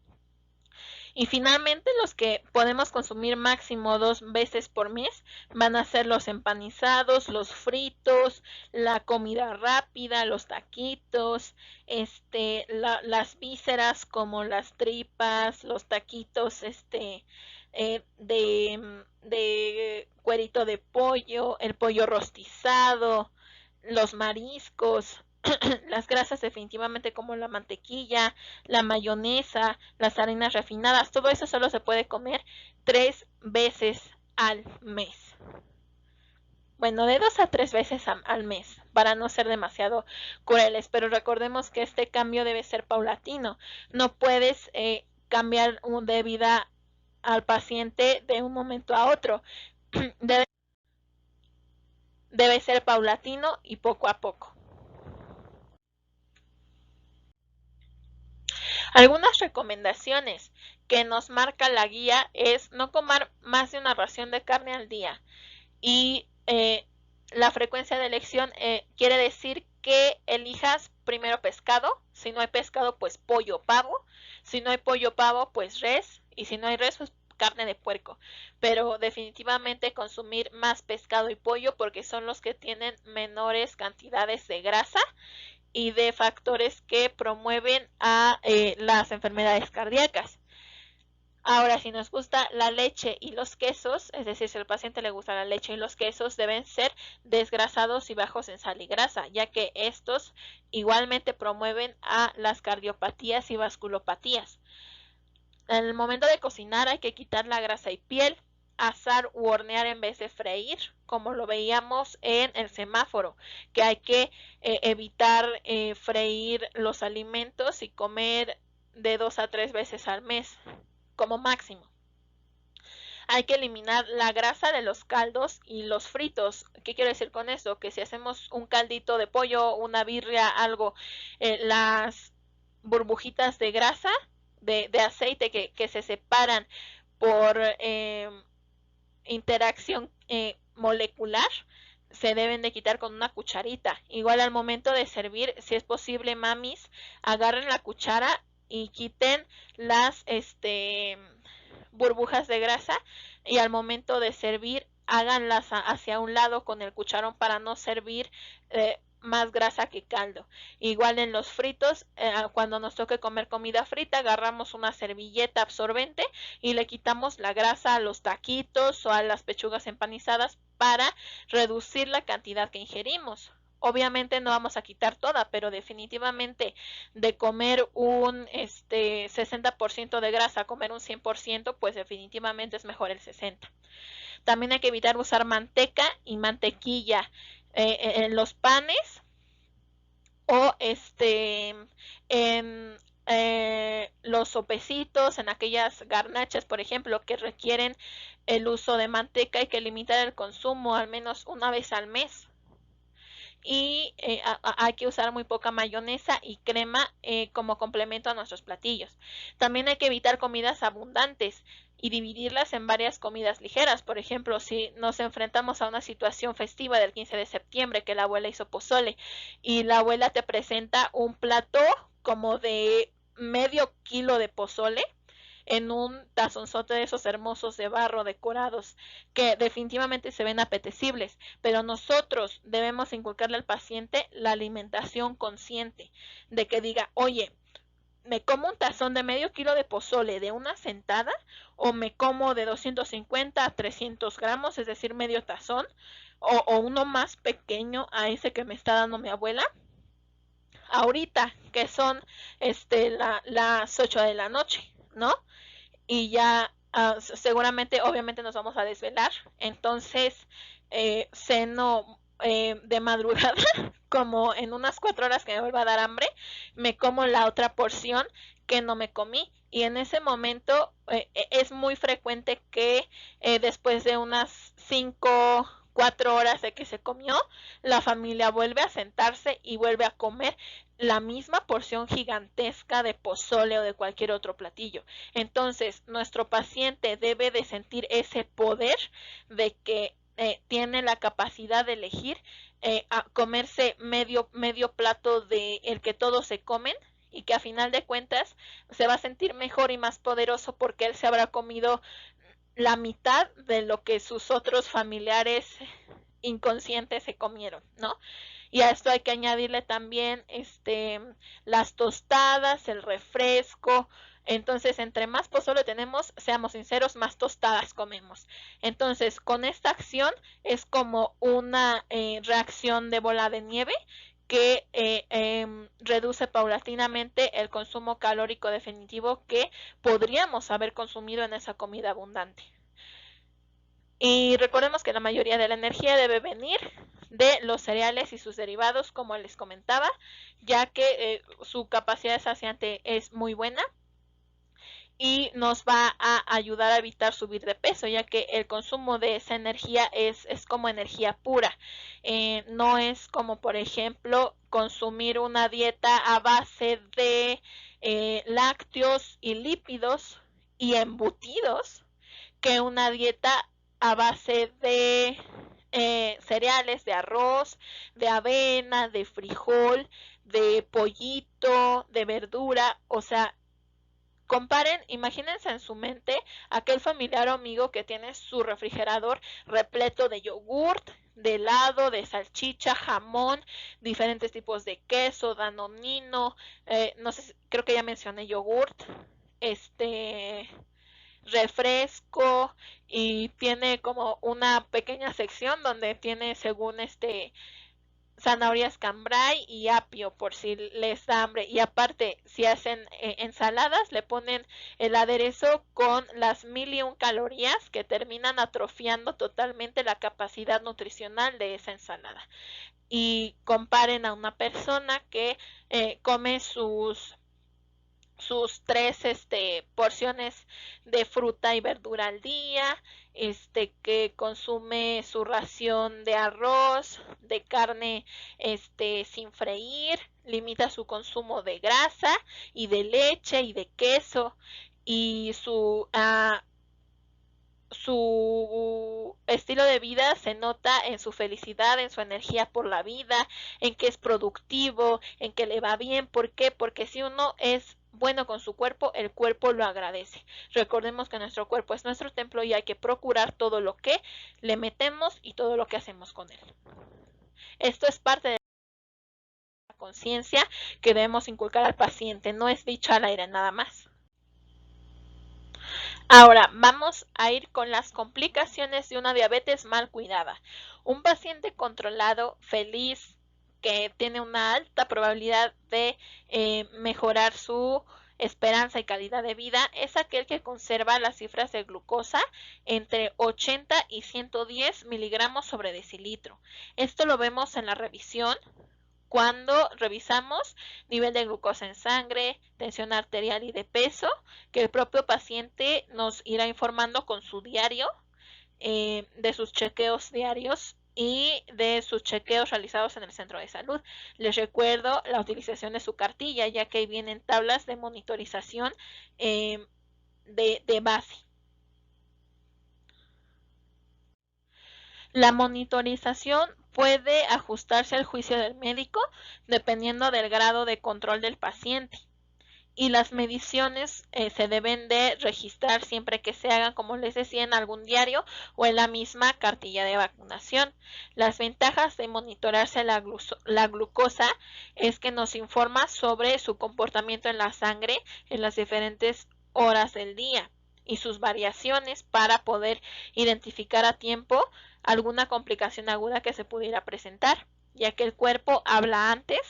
Y finalmente los que podemos consumir máximo 2 veces por mes van a ser los empanizados, los fritos, la comida rápida, los taquitos, las vísceras como las tripas, los taquitos de cuerito de pollo, el pollo rostizado, los mariscos, las grasas definitivamente como la mantequilla, la mayonesa, las harinas refinadas, todo eso solo se puede comer 3 veces al mes. Bueno, de 2 a 3 veces al mes, para no ser demasiado crueles, pero recordemos que este cambio debe ser paulatino. No puedes cambiar de vida al paciente de un momento a otro. Debe ser paulatino y poco a poco. Algunas recomendaciones que nos marca la guía es no comer más de una ración de carne al día, y la frecuencia de elección quiere decir que elijas primero pescado. Si no hay pescado, pues pollo o pavo. Si no hay pollo o pavo, pues res, y si no hay res, pues carne de puerco. Pero definitivamente consumir más pescado y pollo porque son los que tienen menores cantidades de grasa y de factores que promueven a las enfermedades cardíacas. Ahora, si nos gusta la leche y los quesos, es decir, si al paciente le gusta la leche y los quesos, deben ser desgrasados y bajos en sal y grasa, ya que estos igualmente promueven a las cardiopatías y vasculopatías. En el momento de cocinar hay que quitar la grasa y piel, asar u hornear en vez de freír, como lo veíamos en el semáforo, que hay que evitar freír los alimentos y comer de 2 a 3 veces al mes como máximo. Hay que eliminar la grasa de los caldos y los fritos. ¿Qué quiero decir con eso? Que si hacemos un caldito de pollo, una birria, algo, las burbujitas de grasa, de aceite que se separan por interacción molecular, se deben de quitar con una cucharita. Igual al momento de servir, si es posible, mamis, agarren la cuchara y quiten las burbujas de grasa, y al momento de servir háganlas hacia un lado con el cucharón para no servir más grasa que caldo. Igual en los fritos, cuando nos toque comer comida frita, agarramos una servilleta absorbente y le quitamos la grasa a los taquitos o a las pechugas empanizadas para reducir la cantidad que ingerimos. Obviamente no vamos a quitar toda, pero definitivamente de comer un 60% de grasa a comer un 100%, pues definitivamente es mejor el 60%. También hay que evitar usar manteca y mantequilla en los panes o en los sopecitos, en aquellas garnachas, por ejemplo, que requieren el uso de manteca. Hay que limitar el consumo al menos una vez al mes. Y hay que usar muy poca mayonesa y crema como complemento a nuestros platillos. También hay que evitar comidas abundantes y dividirlas en varias comidas ligeras. Por ejemplo, si nos enfrentamos a una situación festiva del 15 de septiembre que la abuela hizo pozole y la abuela te presenta un plato como de medio kilo de pozole en un tazonzote de esos hermosos de barro decorados que definitivamente se ven apetecibles, pero nosotros debemos inculcarle al paciente la alimentación consciente, de que diga, oye, ¿me como un tazón de medio kilo de pozole de una sentada o me como de 250 a 300 gramos, es decir, medio tazón, o uno más pequeño a ese que me está dando mi abuela? Ahorita, que son las 8 de la noche, ¿no? Y ya seguramente, obviamente nos vamos a desvelar, entonces ceno de madrugada, como en unas 4 horas que me vuelva a dar hambre, me como la otra porción que no me comí, y en ese momento es muy frecuente que después de unas 4 horas de que se comió, la familia vuelve a sentarse y vuelve a comer la misma porción gigantesca de pozole o de cualquier otro platillo. Entonces, nuestro paciente debe de sentir ese poder de que tiene la capacidad de elegir a comerse medio plato de el que todos se comen, y que a final de cuentas se va a sentir mejor y más poderoso porque él se habrá comido la mitad de lo que sus otros familiares inconscientes se comieron, ¿no? Y a esto hay que añadirle también las tostadas, el refresco. Entonces, entre más pozole tenemos, seamos sinceros, más tostadas comemos. Entonces, con esta acción es como una reacción de bola de nieve que reduce paulatinamente el consumo calórico definitivo que podríamos haber consumido en esa comida abundante. Y recordemos que la mayoría de la energía debe venir de los cereales y sus derivados, como les comentaba, ya que su capacidad saciante es muy buena y nos va a ayudar a evitar subir de peso, ya que el consumo de esa energía es como energía pura. No es como, por ejemplo, consumir una dieta a base de lácteos y lípidos y embutidos, que una dieta a base de cereales, de arroz, de avena, de frijol, de pollito, de verdura. O sea, comparen, imagínense en su mente aquel familiar o amigo que tiene su refrigerador repleto de yogurt, de helado, de salchicha, jamón, diferentes tipos de queso, danonino, no sé, creo que ya mencioné yogurt, refresco, y tiene como una pequeña sección donde tiene según zanahorias cambray y apio por si les da hambre, y aparte si hacen ensaladas le ponen el aderezo con las 1001 calorías que terminan atrofiando totalmente la capacidad nutricional de esa ensalada. Y comparen a una persona que come sus 3 porciones de fruta y verdura al día, que consume su ración de arroz, de carne sin freír, limita su consumo de grasa y de leche y de queso, y su estilo de vida se nota en su felicidad, en su energía por la vida, en que es productivo, en que le va bien. ¿Por qué? Porque si uno es bueno con su cuerpo, el cuerpo lo agradece. Recordemos que nuestro cuerpo es nuestro templo y hay que procurar todo lo que le metemos y todo lo que hacemos con él. Esto es parte de conciencia que debemos inculcar al paciente, no es dicho al aire nada más. Ahora, vamos a ir con las complicaciones de una diabetes mal cuidada. Un paciente controlado, feliz, que tiene una alta probabilidad de mejorar su esperanza y calidad de vida, es aquel que conserva las cifras de glucosa entre 80 y 110 miligramos sobre decilitro. Esto lo vemos en la revisión cuando revisamos nivel de glucosa en sangre, tensión arterial y de peso, que el propio paciente nos irá informando con su diario, de sus chequeos diarios y de sus chequeos realizados en el centro de salud. Les recuerdo la utilización de su cartilla, ya que ahí vienen tablas de monitorización de base. La monitorización puede ajustarse al juicio del médico dependiendo del grado de control del paciente. Y las mediciones se deben de registrar siempre que se hagan, como les decía, en algún diario o en la misma cartilla de vacunación. Las ventajas de monitorearse la glucosa es que nos informa sobre su comportamiento en la sangre en las diferentes horas del día y sus variaciones para poder identificar a tiempo alguna complicación aguda que se pudiera presentar, ya que el cuerpo habla antes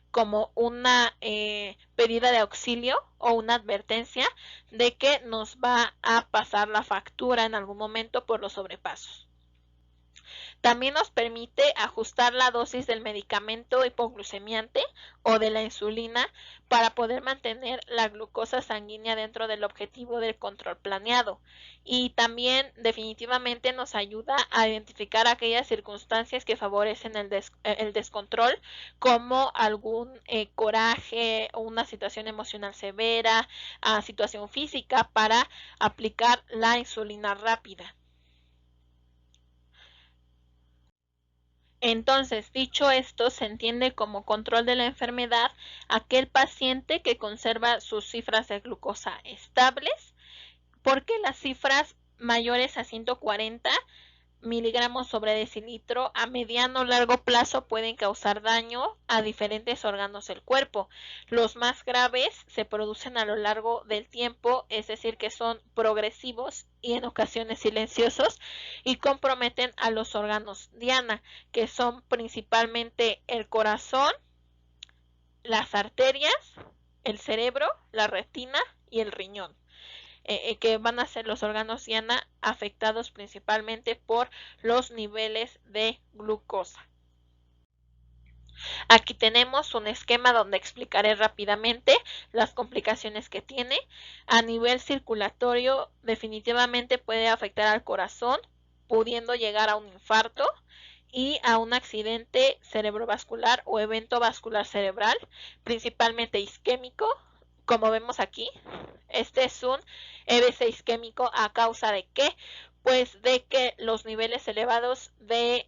como una pedida de auxilio o una advertencia de que nos va a pasar la factura en algún momento por los sobrepasos. También nos permite ajustar la dosis del medicamento hipoglucemiante o de la insulina para poder mantener la glucosa sanguínea dentro del objetivo del control planeado. Y también definitivamente nos ayuda a identificar aquellas circunstancias que favorecen el descontrol, como algún coraje o una situación emocional severa, situación física, para aplicar la insulina rápida. Entonces, dicho esto, se entiende como control de la enfermedad aquel paciente que conserva sus cifras de glucosa estables, porque las cifras mayores a 140 miligramos sobre decilitro a mediano o largo plazo pueden causar daño a diferentes órganos del cuerpo. Los más graves se producen a lo largo del tiempo, es decir, que son progresivos y en ocasiones silenciosos, y comprometen a los órganos diana, que son principalmente el corazón, las arterias, el cerebro, la retina y el riñón. Que van a ser los órganos diana afectados principalmente por los niveles de glucosa. Aquí tenemos un esquema donde explicaré rápidamente las complicaciones que tiene. A nivel circulatorio, definitivamente puede afectar al corazón, pudiendo llegar a un infarto y a un accidente cerebrovascular o evento vascular cerebral, principalmente isquémico, como vemos aquí. Este es un EBC isquémico a causa de ¿qué? Pues de que los niveles elevados de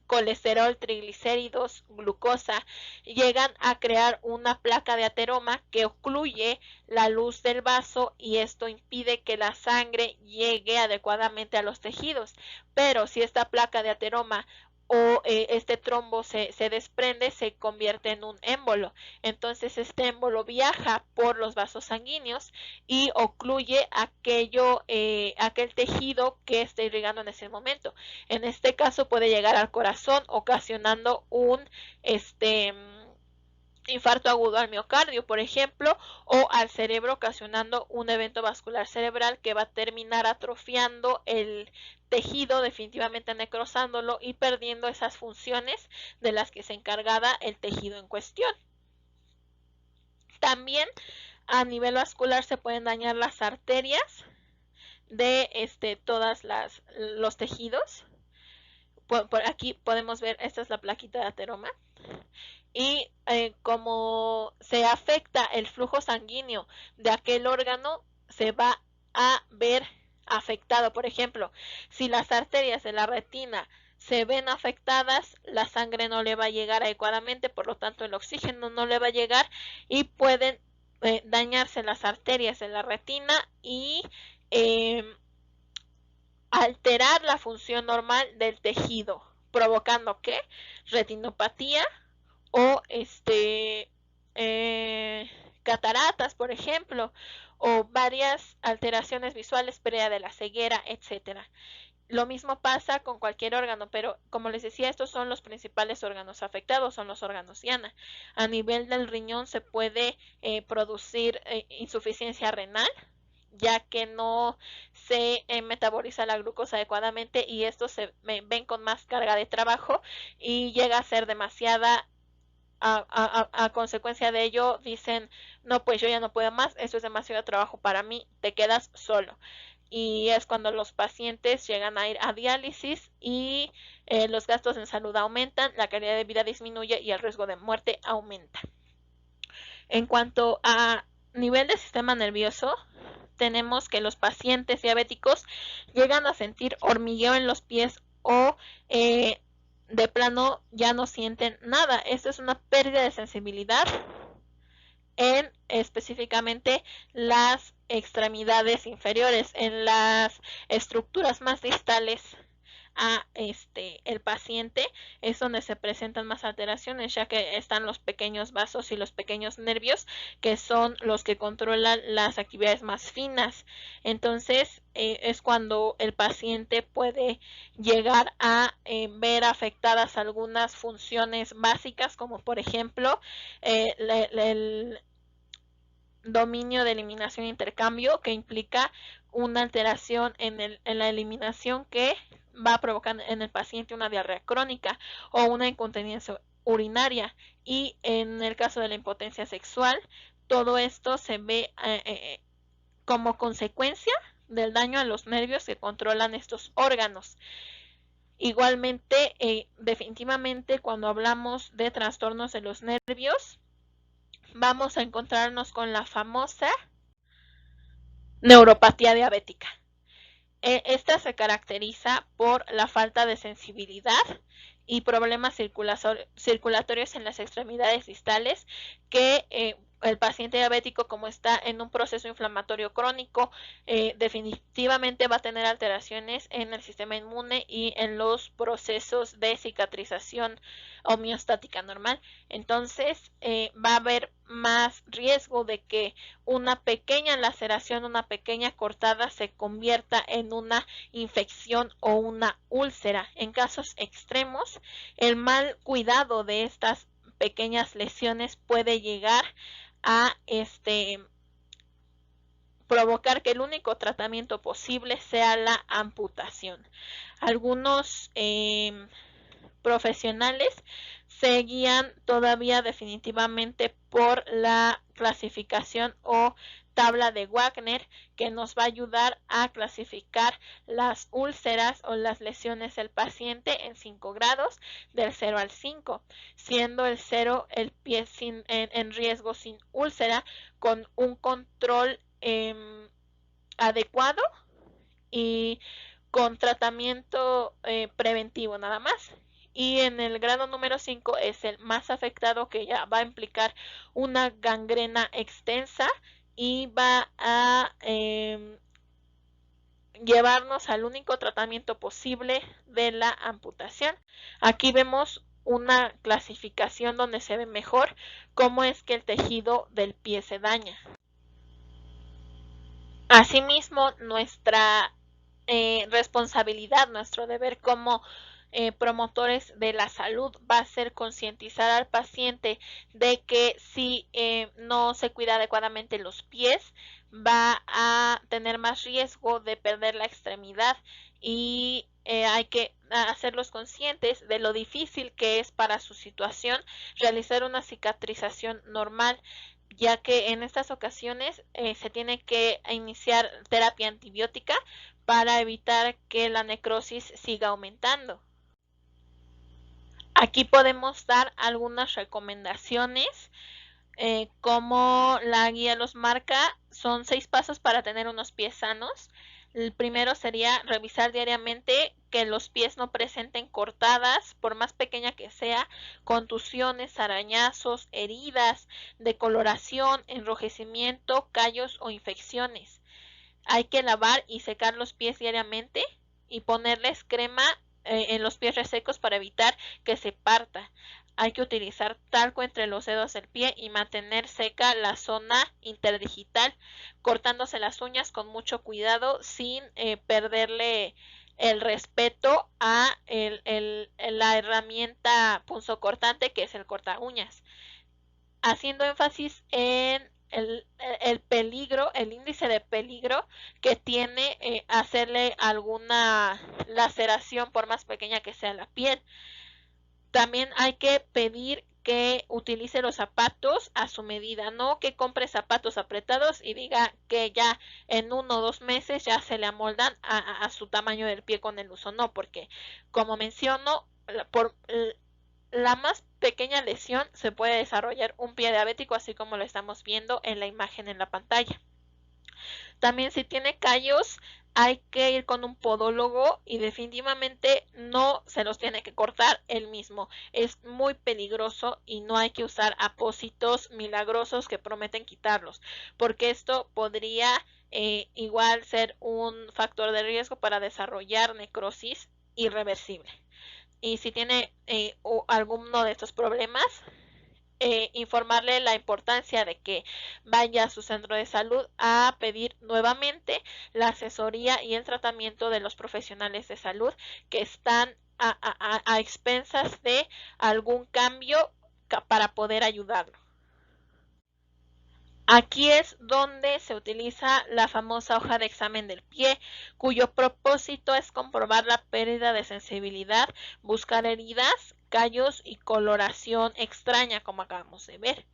colesterol, triglicéridos, glucosa, llegan a crear una placa de ateroma que ocluye la luz del vaso y esto impide que la sangre llegue adecuadamente a los tejidos. Pero si esta placa de ateroma o este trombo se desprende, se convierte en un émbolo. Entonces este émbolo viaja por los vasos sanguíneos y ocluye aquel tejido que está irrigando en ese momento. En este caso puede llegar al corazón, ocasionando un infarto agudo al miocardio, por ejemplo, o al cerebro, ocasionando un evento vascular cerebral que va a terminar atrofiando el tejido, definitivamente necrosándolo y perdiendo esas funciones de las que se encargaba el tejido en cuestión. También a nivel vascular se pueden dañar las arterias de todas los tejidos. Por aquí podemos ver, esta es la plaquita de ateroma. Y como se afecta el flujo sanguíneo de aquel órgano, se va a ver afectado. Por ejemplo, si las arterias de la retina se ven afectadas, la sangre no le va a llegar adecuadamente, por lo tanto el oxígeno no le va a llegar y pueden dañarse las arterias de la retina y alterar la función normal del tejido, provocando ¿qué? Retinopatía o cataratas, por ejemplo, o varias alteraciones visuales previa de la ceguera, etcétera. Lo mismo pasa con cualquier órgano, pero como les decía, estos son los principales órganos afectados, son los órganos diana. A nivel del riñón se puede producir insuficiencia renal, ya que no se metaboliza la glucosa adecuadamente y estos se ven con más carga de trabajo y llega a ser demasiada. A consecuencia de ello dicen, no, pues yo ya no puedo más, eso es demasiado trabajo para mí, te quedas solo. Y es cuando los pacientes llegan a ir a diálisis y los gastos en salud aumentan, la calidad de vida disminuye y el riesgo de muerte aumenta. En cuanto a nivel del sistema nervioso, tenemos que los pacientes diabéticos llegan a sentir hormigueo en los pies o de plano ya no sienten nada. Esto es una pérdida de sensibilidad en específicamente las extremidades inferiores, en las estructuras más distales a el paciente es donde se presentan más alteraciones, ya que están los pequeños vasos y los pequeños nervios que son los que controlan las actividades más finas. Entonces es cuando el paciente puede llegar a ver afectadas algunas funciones básicas, como por ejemplo el dominio de eliminación e intercambio, que implica una alteración en la eliminación que va a provocar en el paciente una diarrea crónica o una incontinencia urinaria. Y en el caso de la impotencia sexual, todo esto se ve como consecuencia del daño a los nervios que controlan estos órganos. Igualmente, definitivamente cuando hablamos de trastornos de los nervios, vamos a encontrarnos con la famosa neuropatía diabética. Esta se caracteriza por la falta de sensibilidad y problemas circulatorios en las extremidades distales que el paciente diabético, como está en un proceso inflamatorio crónico, definitivamente va a tener alteraciones en el sistema inmune y en los procesos de cicatrización homeostática normal. Entonces va a haber más riesgo de que una pequeña laceración, una pequeña cortada se convierta en una infección o una úlcera. En casos extremos, el mal cuidado de estas pequeñas lesiones puede llegar a provocar que el único tratamiento posible sea la amputación. Algunos profesionales se guían todavía definitivamente por la clasificación o tabla de Wagner, que nos va a ayudar a clasificar las úlceras o las lesiones del paciente en 5 grados, del 0 al 5, siendo el 0 el pie en riesgo sin úlcera, con un control adecuado y con tratamiento preventivo nada más. Y en el grado número 5 es el más afectado, que ya va a implicar una gangrena extensa y va a llevarnos al único tratamiento posible de la amputación. Aquí vemos una clasificación donde se ve mejor cómo es que el tejido del pie se daña. Asimismo, nuestra responsabilidad, nuestro deber como promotores de la salud va a ser concientizar al paciente de que si no se cuida adecuadamente los pies, va a tener más riesgo de perder la extremidad y hay que hacerlos conscientes de lo difícil que es para su situación realizar una cicatrización normal, ya que en estas ocasiones se tiene que iniciar terapia antibiótica para evitar que la necrosis siga aumentando. Aquí podemos dar algunas recomendaciones. Como la guía los marca, son 6 pasos para tener unos pies sanos. El primero sería revisar diariamente que los pies no presenten cortadas, por más pequeña que sea, contusiones, arañazos, heridas, decoloración, enrojecimiento, callos o infecciones. Hay que lavar y secar los pies diariamente y ponerles crema en los pies resecos para evitar que se parta. hay que utilizar talco entre los dedos del pie y mantener seca la zona interdigital, cortándose las uñas con mucho cuidado sin perderle el respeto a la herramienta punzocortante, que es el corta uñas, haciendo énfasis en el peligro, el índice de peligro que tiene hacerle alguna laceración por más pequeña que sea la piel. También hay que pedir que utilice los zapatos a su medida, no que compre zapatos apretados y diga que ya en 1 o 2 meses ya se le amoldan a su tamaño del pie con el uso, no, porque como menciono, por la más pequeña lesión se puede desarrollar un pie diabético, así como lo estamos viendo en la imagen en la pantalla. También si tiene callos, hay que ir con un podólogo y definitivamente no se los tiene que cortar él mismo. Es muy peligroso y no hay que usar apósitos milagrosos que prometen quitarlos, porque esto podría igual ser un factor de riesgo para desarrollar necrosis irreversible. Y si tiene alguno de estos problemas, informarle la importancia de que vaya a su centro de salud a pedir nuevamente la asesoría y el tratamiento de los profesionales de salud que están a expensas de algún cambio para poder ayudarlo. Aquí es donde se utiliza la famosa hoja de examen del pie, cuyo propósito es comprobar la pérdida de sensibilidad, buscar heridas, callos y coloración extraña, como acabamos de ver.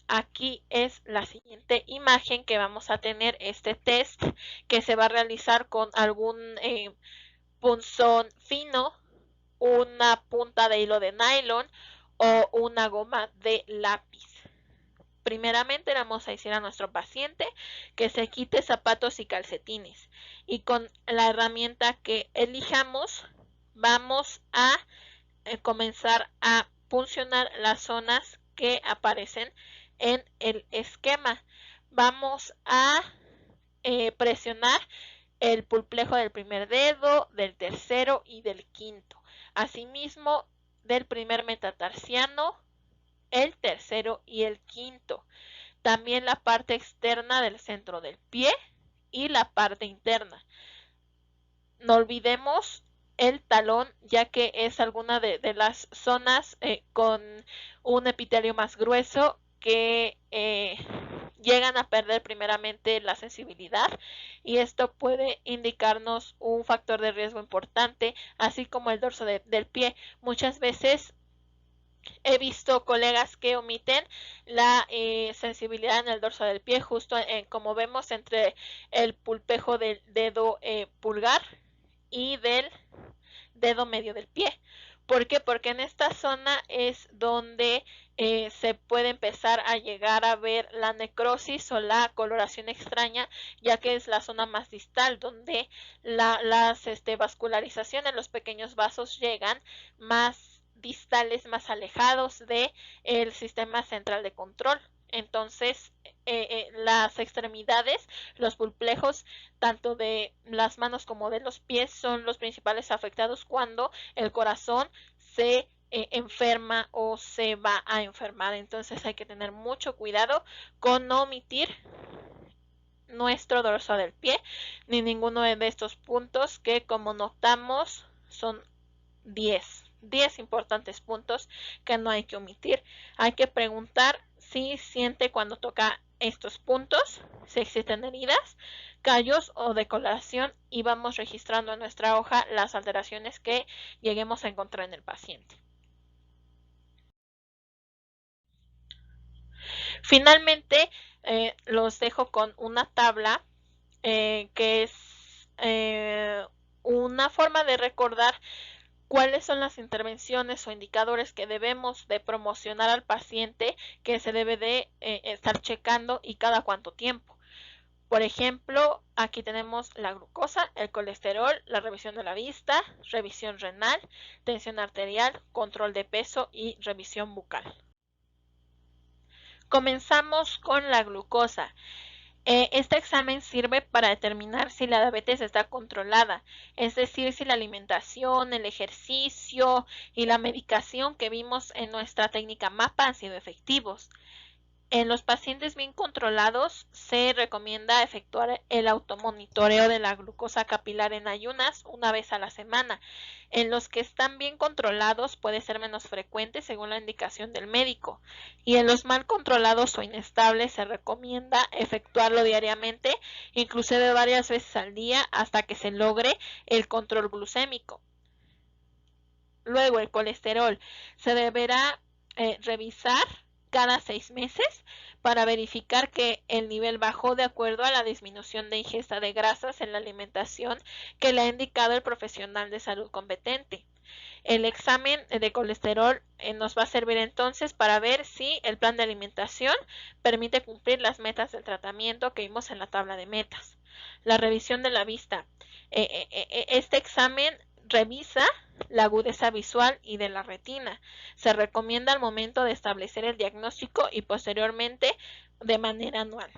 Aquí es la siguiente imagen que vamos a tener este test que se va a realizar con algún punzón fino, una punta de hilo de nylon o una goma de lápiz. Primeramente vamos a decir a nuestro paciente que se quite zapatos y calcetines y con la herramienta que elijamos vamos a comenzar a puncionar las zonas que aparecen en el esquema. Vamos a presionar el pulpejo del primer dedo, del tercero y del quinto. Asimismo, del primer metatarsiano, el tercero y el quinto. También la parte externa del centro del pie y la parte interna. No olvidemos el talón, ya que es alguna de las zonas con un epitelio más grueso que llegan a perder primeramente la sensibilidad y esto puede indicarnos un factor de riesgo importante, así como el dorso del pie. Muchas veces he visto colegas que omiten la sensibilidad en el dorso del pie, justo como vemos entre el pulpejo del dedo pulgar y del dedo medio del pie. ¿Por qué? Porque en esta zona es donde se puede empezar a llegar a ver la necrosis o la coloración extraña, ya que es la zona más distal donde las vascularizaciones, los pequeños vasos llegan más distales, más alejados de el sistema central de control. Entonces las extremidades, los pulplejos tanto de las manos como de los pies son los principales afectados cuando el corazón se enferma o se va a enfermar. Entonces hay que tener mucho cuidado con no omitir nuestro dorso del pie ni ninguno de estos puntos que, como notamos, son 10 importantes puntos que no hay que omitir. Hay que preguntar si siente cuando toca estos puntos, si existen heridas, callos o decoloración y vamos registrando en nuestra hoja las alteraciones que lleguemos a encontrar en el paciente. Finalmente, los dejo con una tabla que es una forma de recordar cuáles son las intervenciones o indicadores que debemos de promocionar al paciente que se debe de estar checando y cada cuánto tiempo. Por ejemplo, aquí tenemos la glucosa, el colesterol, la revisión de la vista, revisión renal, tensión arterial, control de peso y revisión bucal. Comenzamos con la glucosa. Este examen sirve para determinar si la diabetes está controlada, es decir, si la alimentación, el ejercicio y la medicación que vimos en nuestra técnica MAPA han sido efectivos. En los pacientes bien controlados se recomienda efectuar el automonitoreo de la glucosa capilar en ayunas una vez a la semana. En los que están bien controlados puede ser menos frecuente según la indicación del médico. Y en los mal controlados o inestables se recomienda efectuarlo diariamente, inclusive varias veces al día, hasta que se logre el control glucémico. Luego, el colesterol se deberá revisar cada 6 meses para verificar que el nivel bajó de acuerdo a la disminución de ingesta de grasas en la alimentación que le ha indicado el profesional de salud competente. El examen de colesterol nos va a servir entonces para ver si el plan de alimentación permite cumplir las metas del tratamiento que vimos en la tabla de metas. La revisión de la vista. Este examen revisa la agudeza visual y de la retina. Se recomienda al momento de establecer el diagnóstico y posteriormente de manera anual.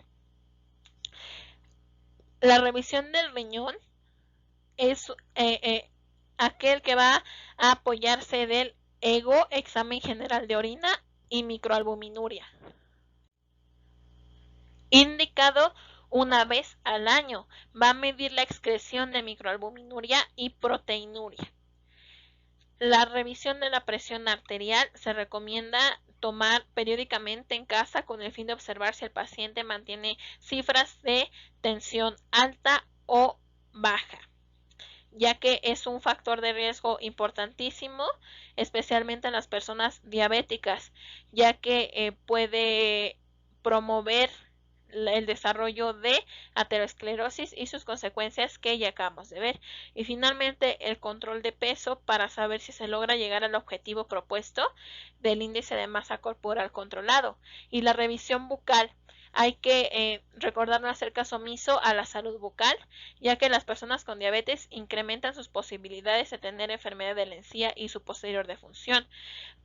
La revisión del riñón es aquel que va a apoyarse del EGO, examen general de orina, y microalbuminuria. Indicado una vez al año. Va a medir la excreción de microalbuminuria y proteinuria. La revisión de la presión arterial se recomienda tomar periódicamente en casa con el fin de observar si el paciente mantiene cifras de tensión alta o baja, ya que es un factor de riesgo importantísimo, especialmente en las personas diabéticas, ya que puede promover el desarrollo de aterosclerosis y sus consecuencias que ya acabamos de ver. Y finalmente, el control de peso para saber si se logra llegar al objetivo propuesto del índice de masa corporal controlado. Y la revisión bucal. Hay que recordar no hacer caso omiso a la salud bucal, ya que las personas con diabetes incrementan sus posibilidades de tener enfermedad de la encía y su posterior defunción.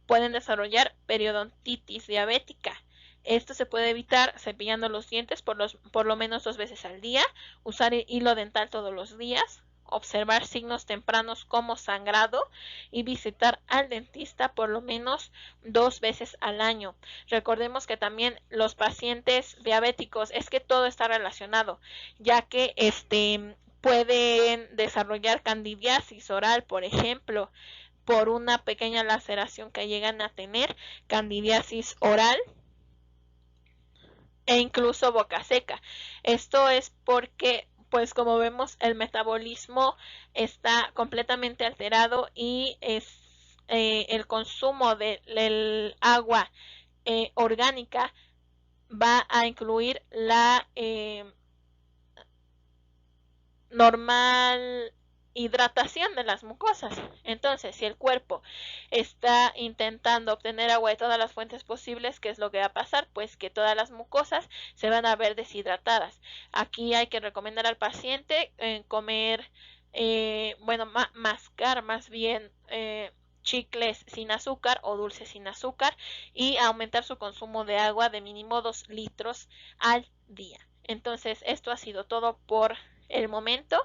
Pueden desarrollar periodontitis diabética. Esto se puede evitar cepillando los dientes por lo menos 2 veces al día, usar hilo dental todos los días, observar signos tempranos como sangrado y visitar al dentista por lo menos 2 veces al año. Recordemos que también los pacientes diabéticos, es que todo está relacionado, ya que pueden desarrollar candidiasis oral, por ejemplo, por una pequeña laceración que llegan a tener, candidiasis oral e incluso boca seca. Esto es porque, pues como vemos, el metabolismo está completamente alterado y el consumo del agua orgánica va a incluir la normal hidratación de las mucosas. Entonces, si el cuerpo está intentando obtener agua de todas las fuentes posibles, ¿qué es lo que va a pasar? Pues que todas las mucosas se van a ver deshidratadas. Aquí hay que recomendar al paciente comer, mascar más bien chicles sin azúcar o dulces sin azúcar y aumentar su consumo de agua de mínimo 2 litros al día. Entonces, esto ha sido todo por el momento.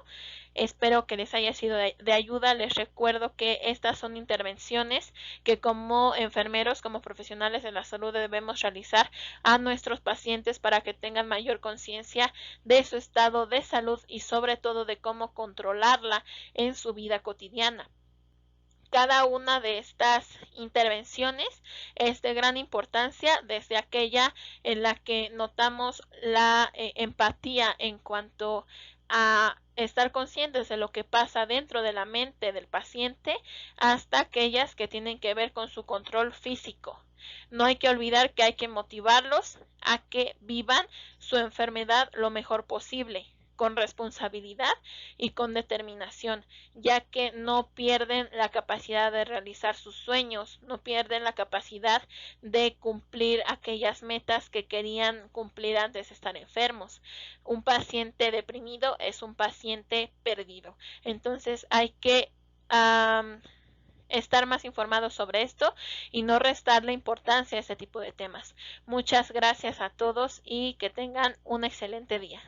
Espero que les haya sido de ayuda. Les recuerdo que estas son intervenciones que como enfermeros, como profesionales de la salud debemos realizar a nuestros pacientes para que tengan mayor conciencia de su estado de salud y sobre todo de cómo controlarla en su vida cotidiana. Cada una de estas intervenciones es de gran importancia, desde aquella en la que notamos la empatía en cuanto a estar conscientes de lo que pasa dentro de la mente del paciente, hasta aquellas que tienen que ver con su control físico. No hay que olvidar que hay que motivarlos a que vivan su enfermedad lo mejor posible, con responsabilidad y con determinación, ya que no pierden la capacidad de realizar sus sueños, no pierden la capacidad de cumplir aquellas metas que querían cumplir antes de estar enfermos. Un paciente deprimido es un paciente perdido. Entonces hay que estar más informados sobre esto y no restarle importancia a este tipo de temas. Muchas gracias a todos y que tengan un excelente día.